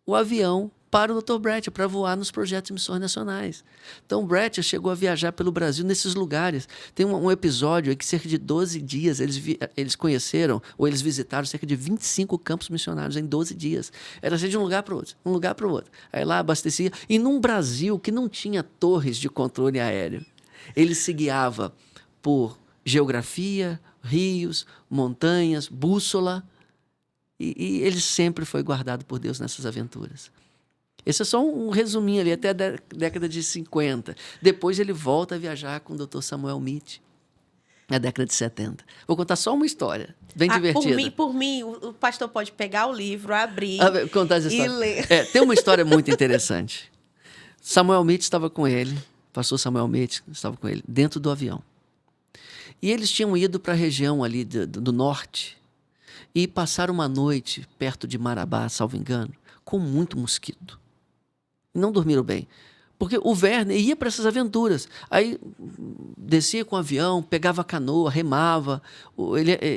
S2: o avião para o Dr. Bretcher, para voar nos projetos de missões nacionais. Então, o Bretcher chegou a viajar pelo Brasil nesses lugares. Tem um episódio em que, cerca de 12 dias, eles conheceram, ou eles visitaram cerca de 25 campos missionários em 12 dias. Era assim de um lugar para o outro, um lugar para o outro. Aí lá abastecia. E num Brasil que não tinha torres de controle aéreo, ele se guiava por geografia, rios, montanhas, bússola. E ele sempre foi guardado por Deus nessas aventuras. Esse é só um resuminho ali, até a década de 50. Depois ele volta a viajar com o Dr. Samuel Mitty, na década de 70. Vou contar só uma história, bem divertida.
S1: Por mim, o pastor pode pegar o livro, abrir
S2: contar essa história.
S1: E ler.
S2: Tem uma história muito interessante. Samuel Mitty estava com ele, pastor Samuel Mitty estava com ele, dentro do avião. E eles tinham ido para a região ali do norte e passaram uma noite perto de Marabá, salvo engano, com muito mosquito. Não dormiram bem. Porque o Werner ia para essas aventuras. Aí descia com o avião, pegava a canoa, remava.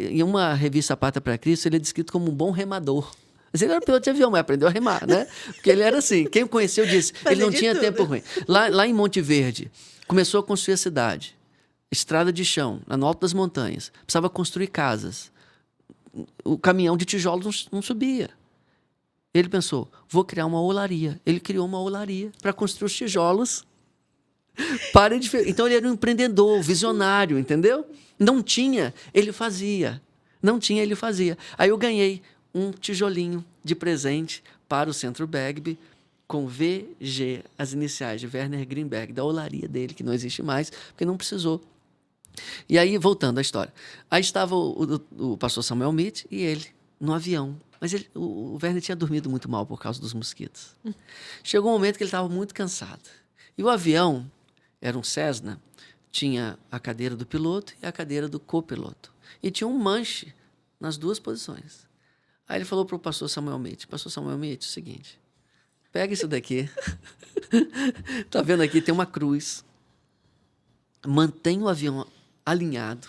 S2: Em uma revista Pátria para Cristo, ele é descrito como um bom remador. Mas ele era piloto de avião, mas aprendeu a remar, né? Porque ele era assim. Quem o conheceu disse, ele não tinha tempo ruim. Lá em Monte Verde, começou a construir a cidade. Estrada de chão, no alto das montanhas. Precisava construir casas. O caminhão de tijolos não subia. Ele pensou, vou criar uma olaria. Ele criou uma olaria para construir os tijolos. Então ele era um empreendedor, visionário, entendeu? Não tinha, ele fazia. Não tinha, ele fazia. Aí eu ganhei um tijolinho de presente para o Centro Bagby com VG, as iniciais de Werner Greenberg, da olaria dele, que não existe mais, porque não precisou. E aí, voltando à história. Aí estava o pastor Samuel Mitty e ele no avião. Mas o Werner tinha dormido muito mal por causa dos mosquitos. Chegou um momento que ele estava muito cansado. E o avião, era um Cessna, tinha a cadeira do piloto e a cadeira do copiloto. E tinha um manche nas duas posições. Aí ele falou para o pastor Samuel Mitty, pastor Samuel Mitty, é o seguinte, pega isso daqui. Tá vendo aqui? Tem uma cruz. Mantém o avião alinhado,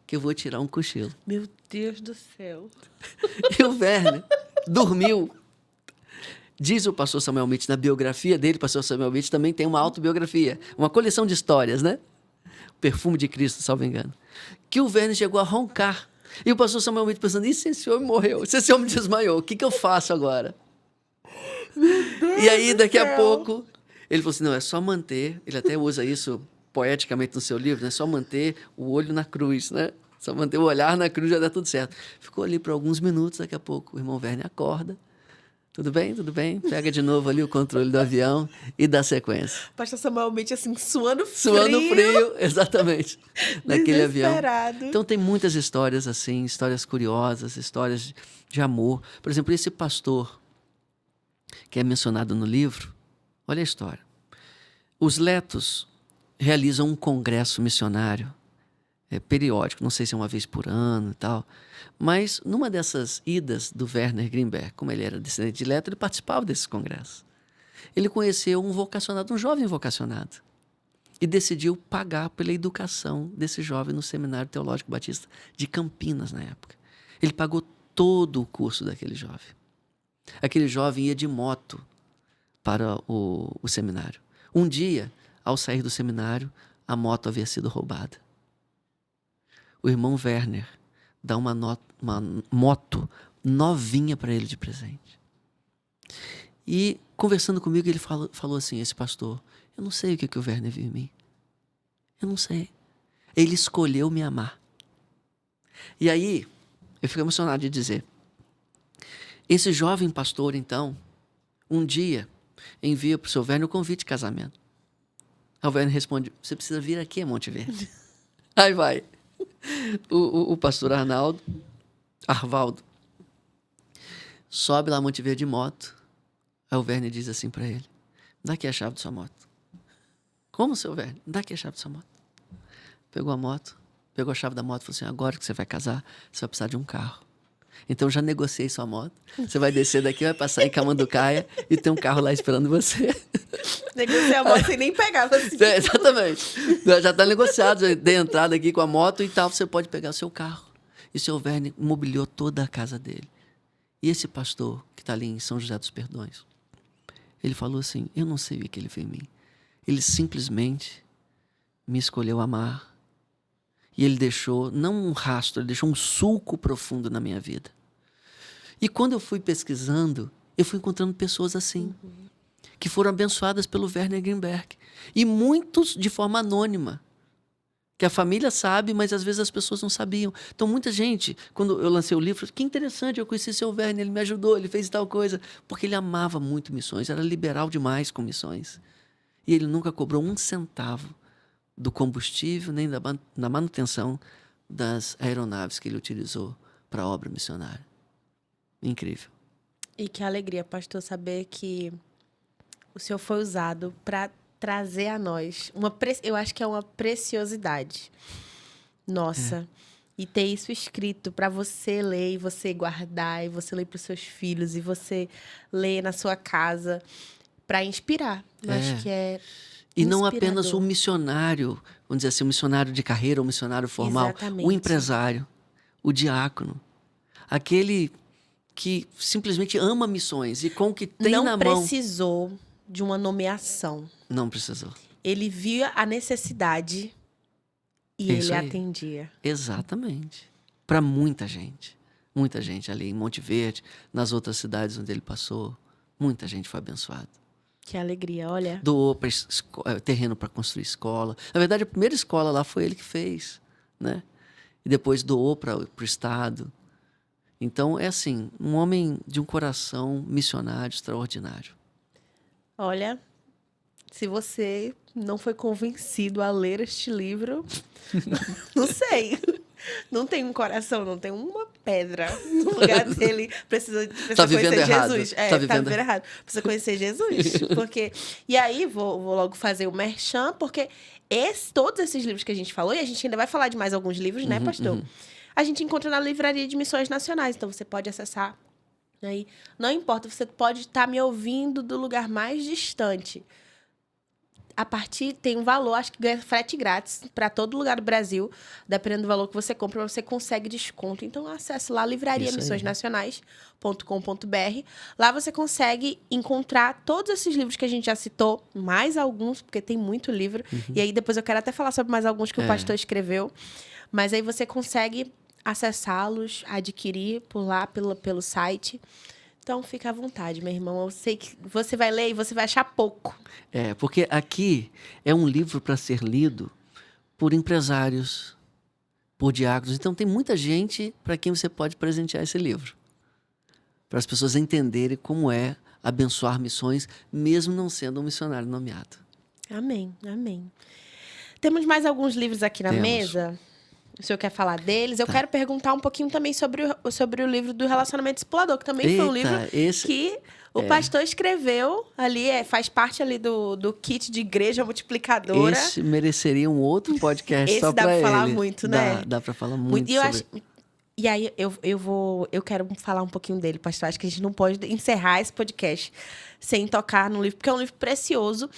S2: que eu vou tirar um cochilo.
S1: Meu Deus do céu.
S2: E o Werner dormiu. Diz o pastor Samuel Mitch, na biografia dele, o pastor Samuel Mitch também tem uma autobiografia, uma coleção de histórias, né? Perfume de Cristo, salvo engano. Que o Werner chegou a roncar. E o pastor Samuel Mitch pensando, e se esse homem morreu? Se esse homem desmaiou, o que eu faço agora? E aí, daqui a pouco, ele falou assim, não, é só manter, ele até usa isso poeticamente no seu livro, né? Só manter o olho na cruz, né? Só manter o olhar na cruz, já dá tudo certo. Ficou ali por alguns minutos, daqui a pouco o irmão Werner acorda. Tudo bem? Tudo bem? Pega de novo ali o controle do avião e dá sequência.
S1: Pastor Samuel Mitch, assim, suando frio.
S2: Suando frio, exatamente, naquele avião.
S1: Desesperado.
S2: Então tem muitas histórias assim, histórias curiosas, histórias de amor. Por exemplo, esse pastor que é mencionado no livro, olha a história. Os Letos realizam um congresso missionário periódico, não sei se é uma vez por ano e tal, mas numa dessas idas do Werner Grimberg, como ele era descendente de Leto, ele participava desses congressos. Ele conheceu um vocacionado, um jovem vocacionado, e decidiu pagar pela educação desse jovem no Seminário Teológico Batista de Campinas, na época. Ele pagou todo o curso daquele jovem. Aquele jovem ia de moto para o seminário. Um dia, ao sair do seminário, a moto havia sido roubada. O irmão Werner dá uma moto novinha para ele de presente. E, conversando comigo, ele falou assim, esse pastor, eu não sei o que o Werner viu em mim. Eu não sei. Ele escolheu me amar. E aí, eu fico emocionado de dizer, esse jovem pastor, então, um dia, envia para o seu Werner o convite de casamento. Aí o Werner responde, você precisa vir aqui a Monte Verde. Aí vai. O pastor Arvaldo, sobe lá a Monte Verde de moto. Aí o Werner diz assim para ele, dá aqui a chave da sua moto. Como, seu Werner? Dá aqui a chave da sua moto. Pegou a moto, pegou a chave da moto e falou assim, agora que você vai casar, você vai precisar de um carro. Então já negociei sua moto. Você vai descer daqui, vai passar em Camanducaia e tem um carro lá esperando você.
S1: Negociei a moto sem nem pegar. Assim.
S2: Exatamente. Já está negociado, já dei entrada aqui com a moto e tal, você pode pegar o seu carro. E o seu Werner mobiliou toda a casa dele. E esse pastor, que está ali em São José dos Perdões, ele falou assim, eu não sei o que ele viu em mim. Ele simplesmente me escolheu amar. E ele deixou, não um rastro, ele deixou um sulco profundo na minha vida. E quando eu fui pesquisando, eu fui encontrando pessoas assim, que foram abençoadas pelo Werner Grimberg. E muitos de forma anônima, que a família sabe, mas às vezes as pessoas não sabiam. Então muita gente, quando eu lancei o livro, que interessante, eu conheci seu Werner, ele me ajudou, ele fez tal coisa. Porque ele amava muito missões, era liberal demais com missões. E ele nunca cobrou um centavo do combustível, nem da manutenção das aeronaves que ele utilizou para a obra missionária. Incrível.
S1: E que alegria, pastor, saber que o senhor foi usado para trazer a nós eu acho que é uma preciosidade nossa. E ter isso escrito para você ler e você guardar, e você ler para os seus filhos, e você ler na sua casa para inspirar. Eu acho que é
S2: e não apenas o missionário, vamos dizer assim, o missionário de carreira, o missionário formal,
S1: exatamente,
S2: o empresário, o diácono, aquele que simplesmente ama missões e com o que tem na mão...
S1: Não precisou de uma nomeação.
S2: Não precisou.
S1: Ele via a necessidade e ele
S2: aí
S1: atendia.
S2: Exatamente. Para muita gente ali em Monte Verde, nas outras cidades onde ele passou, muita gente foi abençoada.
S1: Que alegria, olha.
S2: Doou terreno para construir escola. Na verdade, a primeira escola lá foi ele que fez, né? E depois doou para o Estado. Então, é assim, um homem de um coração missionário extraordinário.
S1: Olha, se você não foi convencido a ler este livro, não sei. Não tem um coração, não tem uma pedra no lugar dele. Precisa
S2: tá vivendo
S1: conhecer
S2: errado.
S1: Jesus.
S2: Tá vivendo
S1: errado. Precisa conhecer Jesus. Porque... E aí, vou logo fazer o merchan, porque todos esses livros que a gente falou, e a gente ainda vai falar de mais alguns livros, né, pastor? A gente encontra na Livraria de Missões Nacionais. Então, você pode acessar aí. Não importa, você pode estar me ouvindo do lugar mais distante. a partir... Tem um valor, acho que ganha frete grátis para todo lugar do Brasil. Dependendo do valor que você compra, você consegue desconto. Então, acesse lá, livrariamissõesnacionais.com.br. Lá você consegue encontrar todos esses livros que a gente já citou, mais alguns, porque tem muito livro. E aí, depois eu quero até falar sobre mais alguns que o pastor escreveu. Mas aí você consegue acessá-los, adquirir por lá, pelo site. Então, fica à vontade, meu irmão. Eu sei que você vai ler e você vai achar pouco.
S2: Porque aqui é um livro para ser lido por empresários, por diáconos. Então, tem muita gente para quem você pode presentear esse livro. Para as pessoas entenderem como é abençoar missões, mesmo não sendo um missionário nomeado.
S1: Amém, amém. Temos mais alguns livros aqui na mesa. O senhor quer falar deles? Eu quero perguntar um pouquinho também sobre o livro do Relacionamento Discipulador, que também foi um livro que o pastor escreveu ali, faz parte ali do kit de igreja multiplicadora.
S2: Esse mereceria um outro podcast
S1: Esse
S2: só para ele.
S1: Esse dá para falar muito, né?
S2: Dá para falar muito sobre...
S1: E aí eu quero falar um pouquinho dele, pastor. Acho que a gente não pode encerrar esse podcast sem tocar no livro, porque é um livro precioso.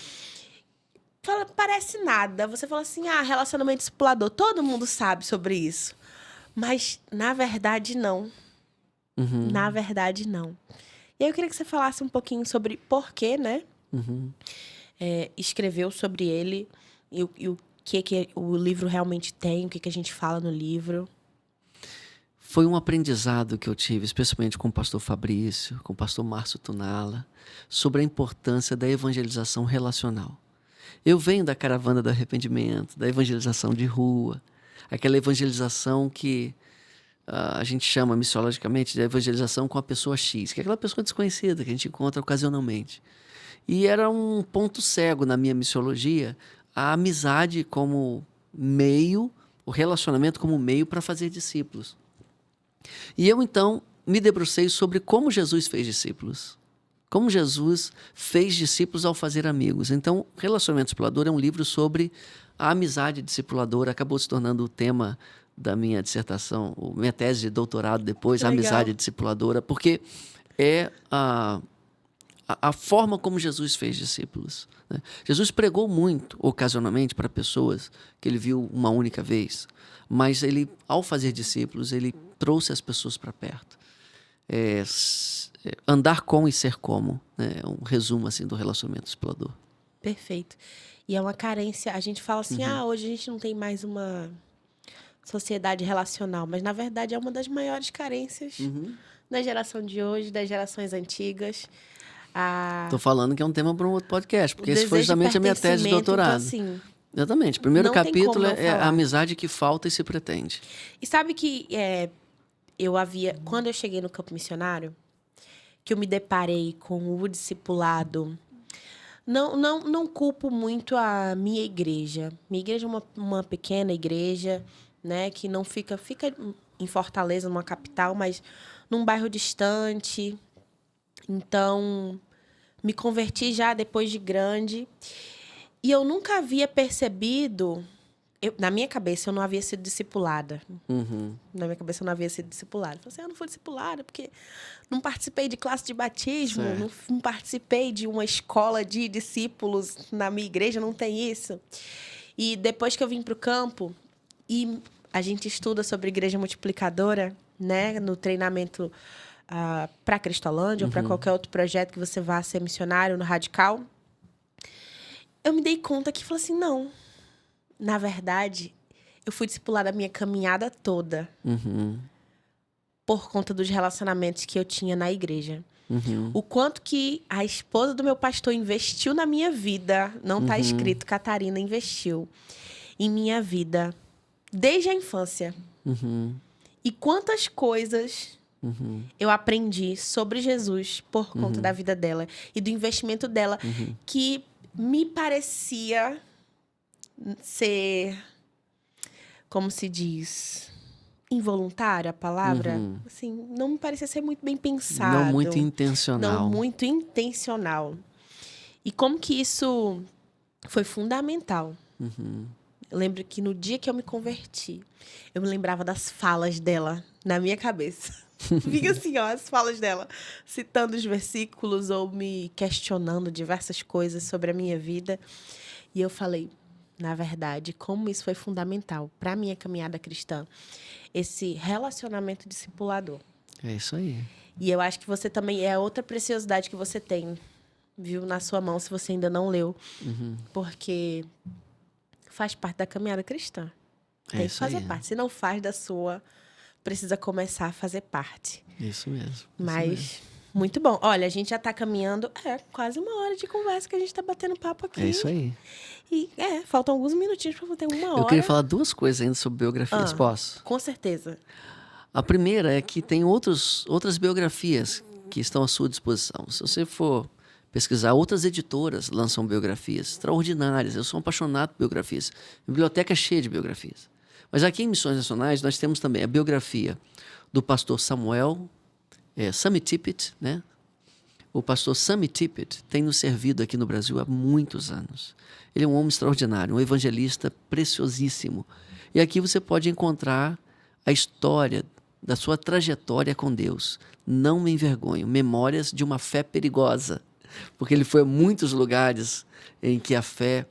S1: Parece nada. Você fala assim, relacionamento discipulador. Todo mundo sabe sobre isso. Mas, na verdade, não. Na verdade, não. E aí eu queria que você falasse um pouquinho sobre por que, né? Escreveu sobre ele e o que o livro realmente tem, o que a gente fala no livro.
S2: Foi um aprendizado que eu tive, especialmente com o pastor Fabrício, com o pastor Márcio Tunala, sobre a importância da evangelização relacional. Eu venho da caravana do arrependimento, da evangelização de rua, aquela evangelização que a gente chama missiologicamente de evangelização com a pessoa X, que é aquela pessoa desconhecida que a gente encontra ocasionalmente. E era um ponto cego na minha missiologia, a amizade como meio, o relacionamento como meio para fazer discípulos. E eu, então, me debrucei sobre como Jesus fez discípulos. Como Jesus fez discípulos ao fazer amigos. Então, Relacionamento Discipulador é um livro sobre a amizade discipuladora. Acabou se tornando o tema da minha dissertação, minha tese de doutorado depois, a amizade discipuladora, porque é a forma como Jesus fez discípulos. Né? Jesus pregou muito, ocasionalmente, para pessoas que ele viu uma única vez, mas ele, ao fazer discípulos, ele trouxe as pessoas para perto. Andar com e ser como, né? É um resumo assim do relacionamento discipulador.
S1: Perfeito. E é uma carência, a gente fala assim, hoje a gente não tem mais uma sociedade relacional, mas na verdade é uma das maiores carências da geração de hoje, das gerações antigas.
S2: Tô falando que é um tema para um outro podcast, porque esse foi justamente a minha tese de doutorado.
S1: Então, assim,
S2: exatamente. O primeiro capítulo é a amizade que falta e se pretende.
S1: E sabe que quando eu cheguei no campo missionário, que eu me deparei com o discipulado, não culpo muito a minha igreja. Minha igreja é uma pequena igreja, né, que não fica em Fortaleza, numa capital, mas num bairro distante. Então, me converti já depois de grande. E eu nunca havia percebido... na minha cabeça, eu não havia sido discipulada. Na minha cabeça, eu não havia sido discipulada. Eu falei assim, eu não fui discipulada porque não participei de classe de batismo, não participei de uma escola de discípulos na minha igreja, não tem isso. E depois que eu vim para o campo, e a gente estuda sobre igreja multiplicadora, né, no treinamento para Cristolândia ou para qualquer outro projeto que você vá ser missionário no Radical, eu me dei conta que falei assim, não. Na verdade, eu fui discipulada a minha caminhada toda por conta dos relacionamentos que eu tinha na igreja. O quanto que a esposa do meu pastor investiu na minha vida, não está escrito, Catarina investiu em minha vida desde a infância. E quantas coisas eu aprendi sobre Jesus por conta da vida dela e do investimento dela, que me parecia... ser, como se diz, involuntária a palavra, assim, não me parecia ser muito bem pensado.
S2: Não muito intencional.
S1: Não muito intencional. E como que isso foi fundamental. Eu lembro que no dia que eu me converti, eu me lembrava das falas dela na minha cabeça. Fica assim, ó, as falas dela, citando os versículos ou me questionando diversas coisas sobre a minha vida. E eu falei, na verdade, como isso foi fundamental para a minha caminhada cristã, esse relacionamento discipulador.
S2: É isso aí.
S1: E eu acho que você também, é outra preciosidade que você tem, viu, na sua mão, se você ainda não leu. Porque faz parte da caminhada cristã. Tem que fazer parte. Se não faz da sua, precisa começar a fazer parte.
S2: Isso mesmo.
S1: Mas, muito bom. Olha, a gente já está caminhando, quase uma hora de conversa que a gente está batendo papo aqui.
S2: É isso aí.
S1: E, faltam alguns minutinhos para ter uma hora.
S2: Eu queria falar 2 coisas ainda sobre biografias, posso?
S1: Com certeza.
S2: A primeira é que tem outras biografias que estão à sua disposição. Se você for pesquisar, outras editoras lançam biografias extraordinárias. Eu sou um apaixonado por biografias. A biblioteca é cheia de biografias. Mas aqui em Missões Nacionais nós temos também a biografia do pastor Samuel Sammy Tippit, né? O pastor Sammy Tippit tem nos servido aqui no Brasil há muitos anos. Ele é um homem extraordinário, um evangelista preciosíssimo. E aqui você pode encontrar a história da sua trajetória com Deus. Não me envergonho. Memórias de uma fé perigosa. Porque ele foi a muitos lugares em que a fé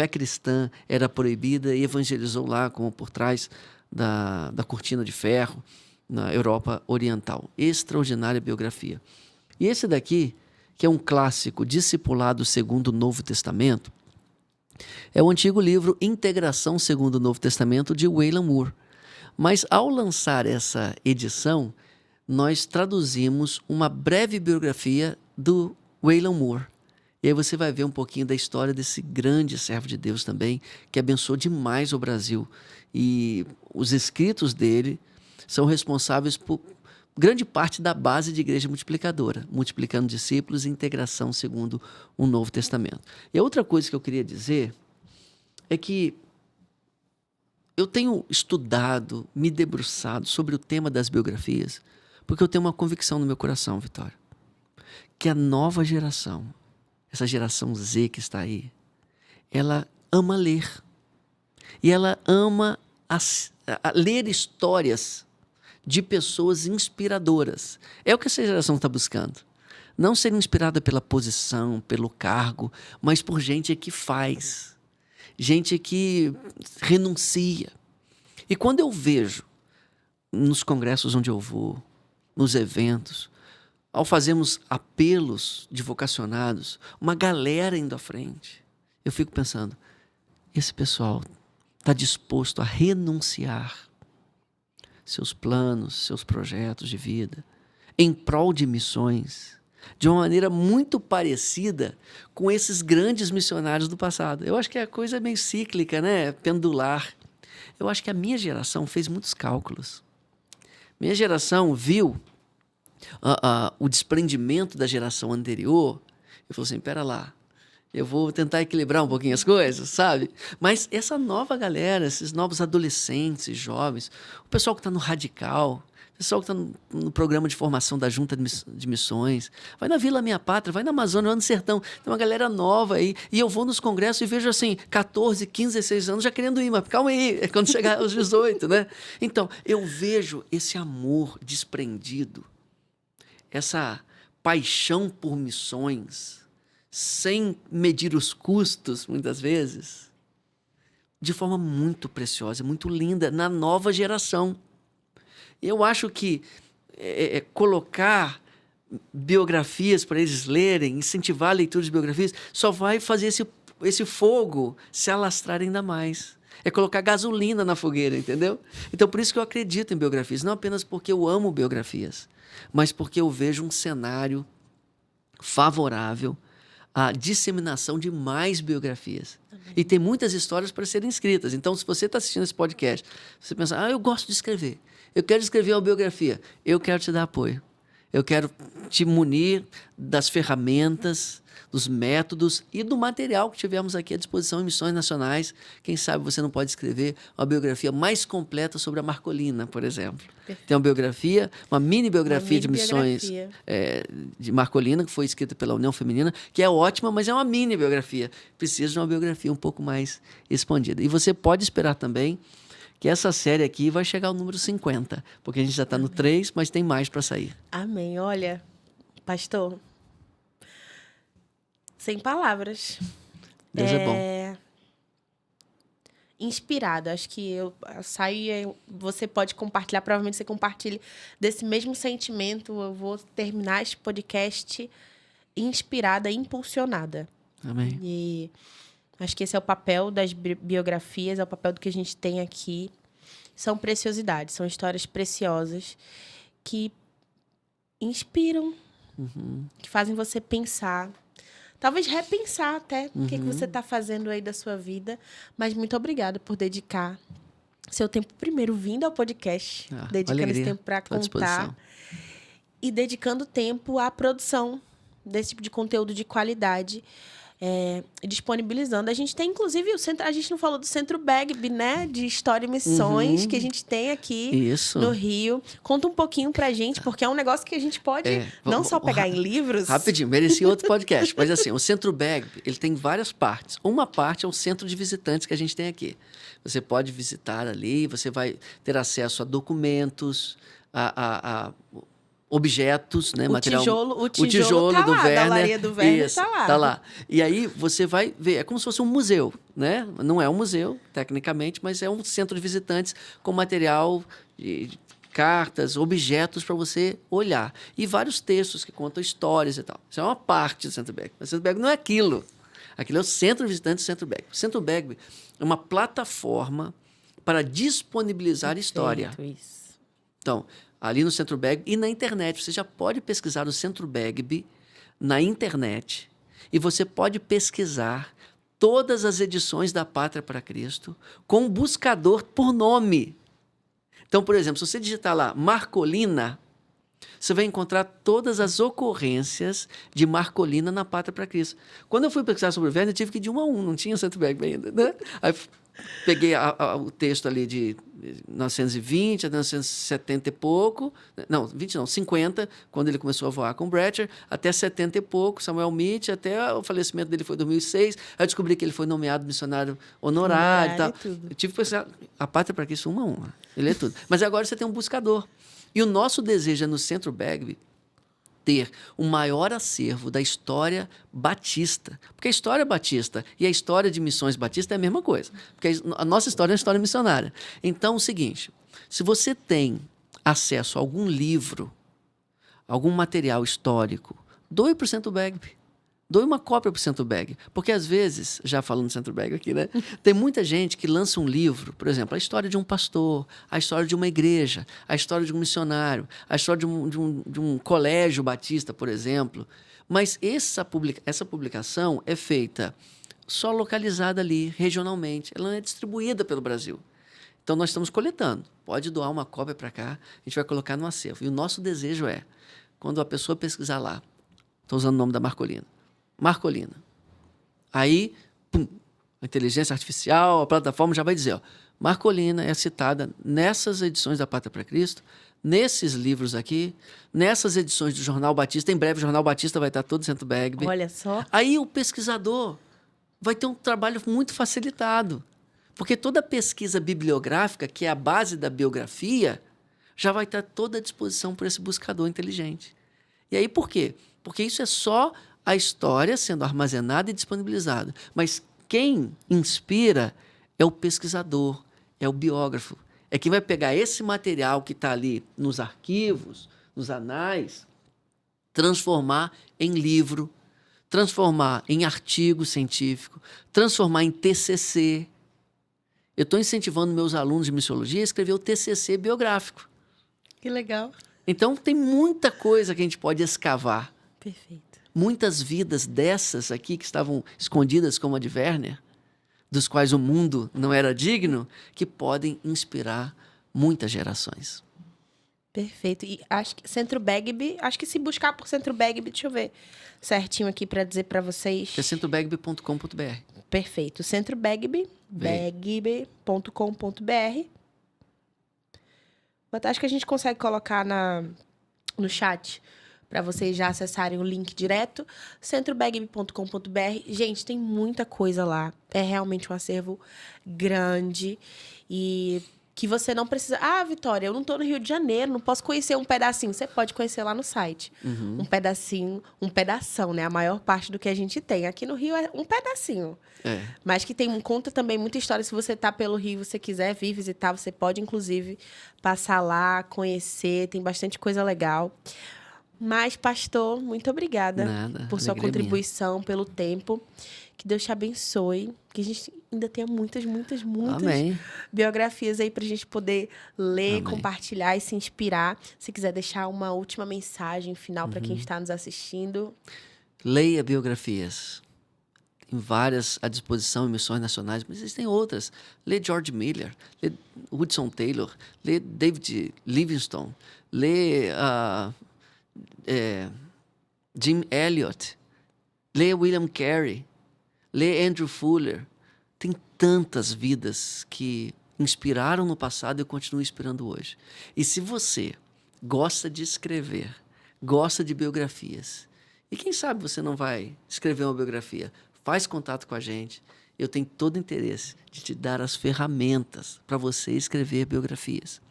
S2: cristã era proibida e evangelizou lá, como por trás da cortina de ferro, na Europa Oriental. Extraordinária biografia. E esse daqui, que é um clássico, Discipulado segundo o Novo Testamento, é o antigo livro Integração segundo o Novo Testamento, de Wayland Moore. Mas, ao lançar essa edição, nós traduzimos uma breve biografia do Wayland Moore. E aí você vai ver um pouquinho da história desse grande servo de Deus também, que abençoou demais o Brasil. E os escritos dele são responsáveis por grande parte da base de igreja multiplicadora, multiplicando discípulos e integração segundo o Novo Testamento. E a outra coisa que eu queria dizer é que eu tenho estudado, me debruçado sobre o tema das biografias, porque eu tenho uma convicção no meu coração, Vitória, que a nova geração, essa geração Z que está aí, ela ama ler. E ela ama ler histórias de pessoas inspiradoras. É o que essa geração está buscando. Não ser inspirada pela posição, pelo cargo, mas por gente que faz. Gente que renuncia. E quando eu vejo, nos congressos onde eu vou, nos eventos, ao fazermos apelos de vocacionados, uma galera indo à frente, eu fico pensando, esse pessoal está disposto a renunciar seus planos, seus projetos de vida, em prol de missões, de uma maneira muito parecida com esses grandes missionários do passado. Eu acho que a coisa é meio cíclica, né? Pendular. Eu acho que a minha geração fez muitos cálculos. Minha geração viu o desprendimento da geração anterior e falou assim, pera lá, eu vou tentar equilibrar um pouquinho as coisas, sabe? Mas essa nova galera, esses novos adolescentes, jovens, o pessoal que está no Radical, o pessoal que está no programa de formação da Junta de Missões, vai na Vila Minha Pátria, vai na Amazônia, vai no Sertão, tem uma galera nova aí, e eu vou nos congressos e vejo assim, 14, 15, 16 anos já querendo ir, mas calma aí, é quando chegar aos 18, né? Então, eu vejo esse amor desprendido, essa paixão por missões, sem medir os custos, muitas vezes, de forma muito preciosa, muito linda, na nova geração. Eu acho que colocar biografias para eles lerem, incentivar a leitura de biografias, só vai fazer esse fogo se alastrar ainda mais. É colocar gasolina na fogueira, entendeu? Então, por isso que eu acredito em biografias, não apenas porque eu amo biografias, mas porque eu vejo um cenário favorável à disseminação de mais biografias. Também. E tem muitas histórias para serem escritas. Então, se você está assistindo esse podcast, você pensa, eu gosto de escrever, eu quero escrever uma biografia, eu quero te dar apoio. Eu quero te munir das ferramentas, dos métodos e do material que tivemos aqui à disposição em Missões Nacionais. Quem sabe você não pode escrever uma biografia mais completa sobre a Marcolina, por exemplo. Perfeito. Tem uma biografia, uma mini biografia de missões de Marcolina, que foi escrita pela União Feminina, que é ótima, mas é uma mini biografia. Precisa de uma biografia um pouco mais expandida. E você pode esperar também que essa série aqui vai chegar ao número 50, porque a gente já está no 3, mas tem mais para sair.
S1: Amém. Olha, pastor, sem palavras.
S2: Deus é bom.
S1: Inspirada. Acho que eu saio e você pode compartilhar, provavelmente você compartilha desse mesmo sentimento. Eu vou terminar este podcast inspirada, impulsionada.
S2: Amém.
S1: E acho que esse é o papel das biografias, é o papel do que a gente tem aqui. São preciosidades, são histórias preciosas que inspiram, que fazem você pensar. Talvez repensar até o que você está fazendo aí da sua vida. Mas muito obrigada por dedicar seu tempo primeiro vindo ao podcast. Dedicando
S2: alegria,
S1: esse tempo para contar.
S2: disposição.
S1: E dedicando tempo à produção desse tipo de conteúdo de qualidade. Disponibilizando. A gente tem, inclusive, a gente não falou do Centro Begby, né? De História e Missões, que a gente tem aqui no Rio. Conta um pouquinho pra gente, porque é um negócio que a gente pode não só pegar em livros...
S2: Rapidinho, merecia outro podcast. Mas assim, o Centro Begby, ele tem várias partes. Uma parte é o centro de visitantes que a gente tem aqui. Você pode visitar ali, você vai ter acesso a documentos, a objetos, né?
S1: Material. O
S2: tijolo
S1: tá
S2: do
S1: lá,
S2: Werner.
S1: da Olaria do Werner.
S2: Isso, tá lá. E aí você vai ver, é como se fosse um museu, né? Não é um museu, tecnicamente, mas é um centro de visitantes com material de cartas, objetos para você olhar. E vários textos que contam histórias e tal. Isso é uma parte do Centro Begby. O Centro Begby não é aquilo. Aquilo é o centro de visitantes do Centro Begby. O Centro Begby é uma plataforma para disponibilizar história.
S1: Isso.
S2: Então, ali no Centro Begby e na internet. Você já pode pesquisar o Centro Begby na internet e você pode pesquisar todas as edições da Pátria para Cristo com um buscador por nome. Então, por exemplo, se você digitar lá Marcolina, você vai encontrar todas as ocorrências de Marcolina na Pátria para Cristo. Quando eu fui pesquisar sobre o Werner, eu tive que ir de 1 a 1, não tinha Centro Begby ainda, né? Aí peguei o texto ali de 1920 a 1970 e pouco, não, 20 não, 50, quando ele começou a voar com o Bratcher, até 70 e pouco, Samuel Mitch, até o falecimento dele foi em 2006, aí eu descobri que ele foi nomeado missionário honorário e tal. Eu tive que pensar, a Pátria para Cristo 1 a 1, ele é tudo. Mas agora você tem um buscador. E o nosso desejo é no Centro Begby ter o maior acervo da história batista. Porque a história batista e a história de missões batista é a mesma coisa. Porque a nossa história é uma história missionária. Então, é o seguinte, se você tem acesso a algum livro, algum material histórico, doe para o Centro Begby. Doe uma cópia para o Centro Begby. Porque, às vezes, já falando do Centro Begby aqui, né? Tem muita gente que lança um livro, por exemplo, a história de um pastor, a história de uma igreja, a história de um missionário, a história de um colégio batista, por exemplo. Mas essa publicação é feita só localizada ali, regionalmente. Ela não é distribuída pelo Brasil. Então, nós estamos coletando. Pode doar uma cópia para cá, a gente vai colocar no acervo. E o nosso desejo é, quando a pessoa pesquisar lá, estou usando o nome da Marcolina, aí, pum, a inteligência artificial, a plataforma já vai dizer, ó, Marcolina é citada nessas edições da Pátria para Cristo, nesses livros aqui, nessas edições do Jornal Batista. Em breve o Jornal Batista vai estar todo Centro Begby.
S1: Olha só.
S2: Aí o pesquisador vai ter um trabalho muito facilitado, porque toda a pesquisa bibliográfica, que é a base da biografia, já vai estar toda à disposição por esse buscador inteligente. E aí por quê? Porque isso é só a história sendo armazenada e disponibilizada. Mas quem inspira é o pesquisador, é o biógrafo. É quem vai pegar esse material que está ali nos arquivos, nos anais, transformar em livro, transformar em artigo científico, transformar em TCC. Eu estou incentivando meus alunos de missiologia a escrever o TCC biográfico.
S1: Que legal.
S2: Então, tem muita coisa que a gente pode escavar.
S1: Perfeito.
S2: Muitas vidas dessas aqui que estavam escondidas como a de Werner, dos quais o mundo não era digno, que podem inspirar muitas gerações.
S1: Perfeito. E acho que Centro Begby, acho que se buscar por Centro Begby, deixa eu ver certinho aqui para dizer para vocês.
S2: É centrobegby.com.br.
S1: Perfeito. Centro Begby, begby.com.br. Acho que a gente consegue colocar no chat para vocês já acessarem o link direto, centrobegby.com.br. Gente, tem muita coisa lá. É realmente um acervo grande e que você não precisa... Ah, Vitória, eu não estou no Rio de Janeiro, não posso conhecer um pedacinho. Você pode conhecer lá no site. Um pedacinho, um pedação, né? A maior parte do que a gente tem. Aqui no Rio é um pedacinho. Mas que conta também muita história. Se você tá pelo Rio e você quiser vir visitar, você pode, inclusive, passar lá, conhecer. Tem bastante coisa legal. Mas, pastor, muito obrigada por sua contribuição, pelo tempo. Que Deus te abençoe. Que a gente ainda tenha muitas
S2: Amém.
S1: biografias aí pra gente poder ler,
S2: Amém.
S1: compartilhar e se inspirar. Se quiser deixar uma última mensagem final para quem está nos assistindo.
S2: Leia biografias. Tem várias à disposição em missões nacionais, mas existem outras. Lê George Miller, lê Hudson Taylor, lê David Livingstone, lê Jim Elliot, lê William Carey, lê Andrew Fuller. Tem tantas vidas que inspiraram no passado e continuam inspirando hoje. E se você gosta de escrever, gosta de biografias, e quem sabe você não vai escrever uma biografia, faz contato com a gente. Eu tenho todo o interesse de te dar as ferramentas para você escrever biografias.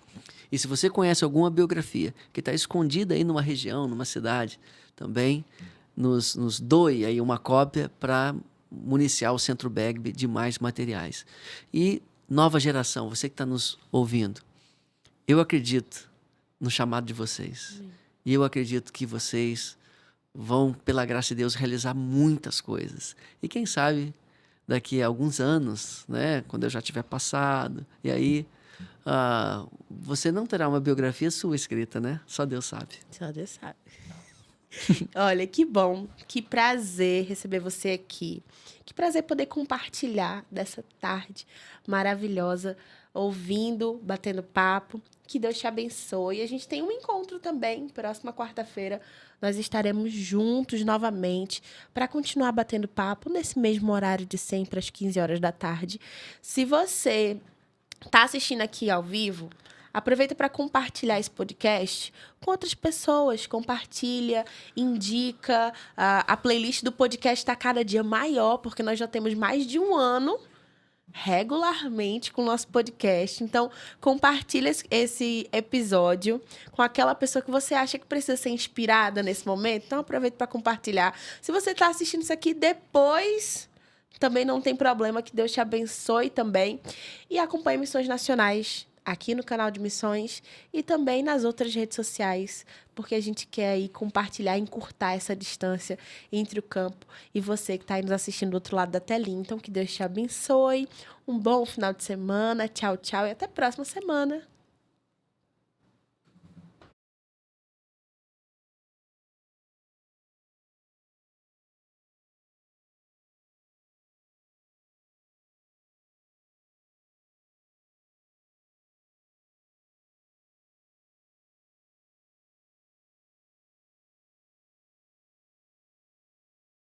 S2: E se você conhece alguma biografia que está escondida aí numa região, numa cidade, também nos doe aí uma cópia para municiar o Centro Bagby de mais materiais. E nova geração, você que está nos ouvindo, eu acredito no chamado de vocês. Sim. E eu acredito que vocês vão, pela graça de Deus, realizar muitas coisas. E quem sabe, daqui a alguns anos, né, quando eu já tiver passado, e aí você não terá uma biografia sua escrita, né? Só Deus sabe.
S1: Só Deus sabe. Olha, que bom, que prazer receber você aqui. Que prazer poder compartilhar dessa tarde maravilhosa, ouvindo, batendo papo. Que Deus te abençoe. E a gente tem um encontro também, próxima quarta-feira. Nós estaremos juntos novamente para continuar batendo papo nesse mesmo horário de sempre, às 15 horas da tarde. Se você está assistindo aqui ao vivo, aproveita para compartilhar esse podcast com outras pessoas. Compartilha, indica. A playlist do podcast está cada dia maior, porque nós já temos mais de um ano regularmente com o nosso podcast. Então, compartilha esse episódio com aquela pessoa que você acha que precisa ser inspirada nesse momento. Então, aproveita para compartilhar. Se você está assistindo isso aqui depois, também não tem problema, que Deus te abençoe também. E acompanhe Missões Nacionais aqui no canal de Missões e também nas outras redes sociais, porque a gente quer aí compartilhar, encurtar essa distância entre o campo e você que está aí nos assistindo do outro lado da telinha. Então, que Deus te abençoe, um bom final de semana, tchau, tchau e até a próxima semana.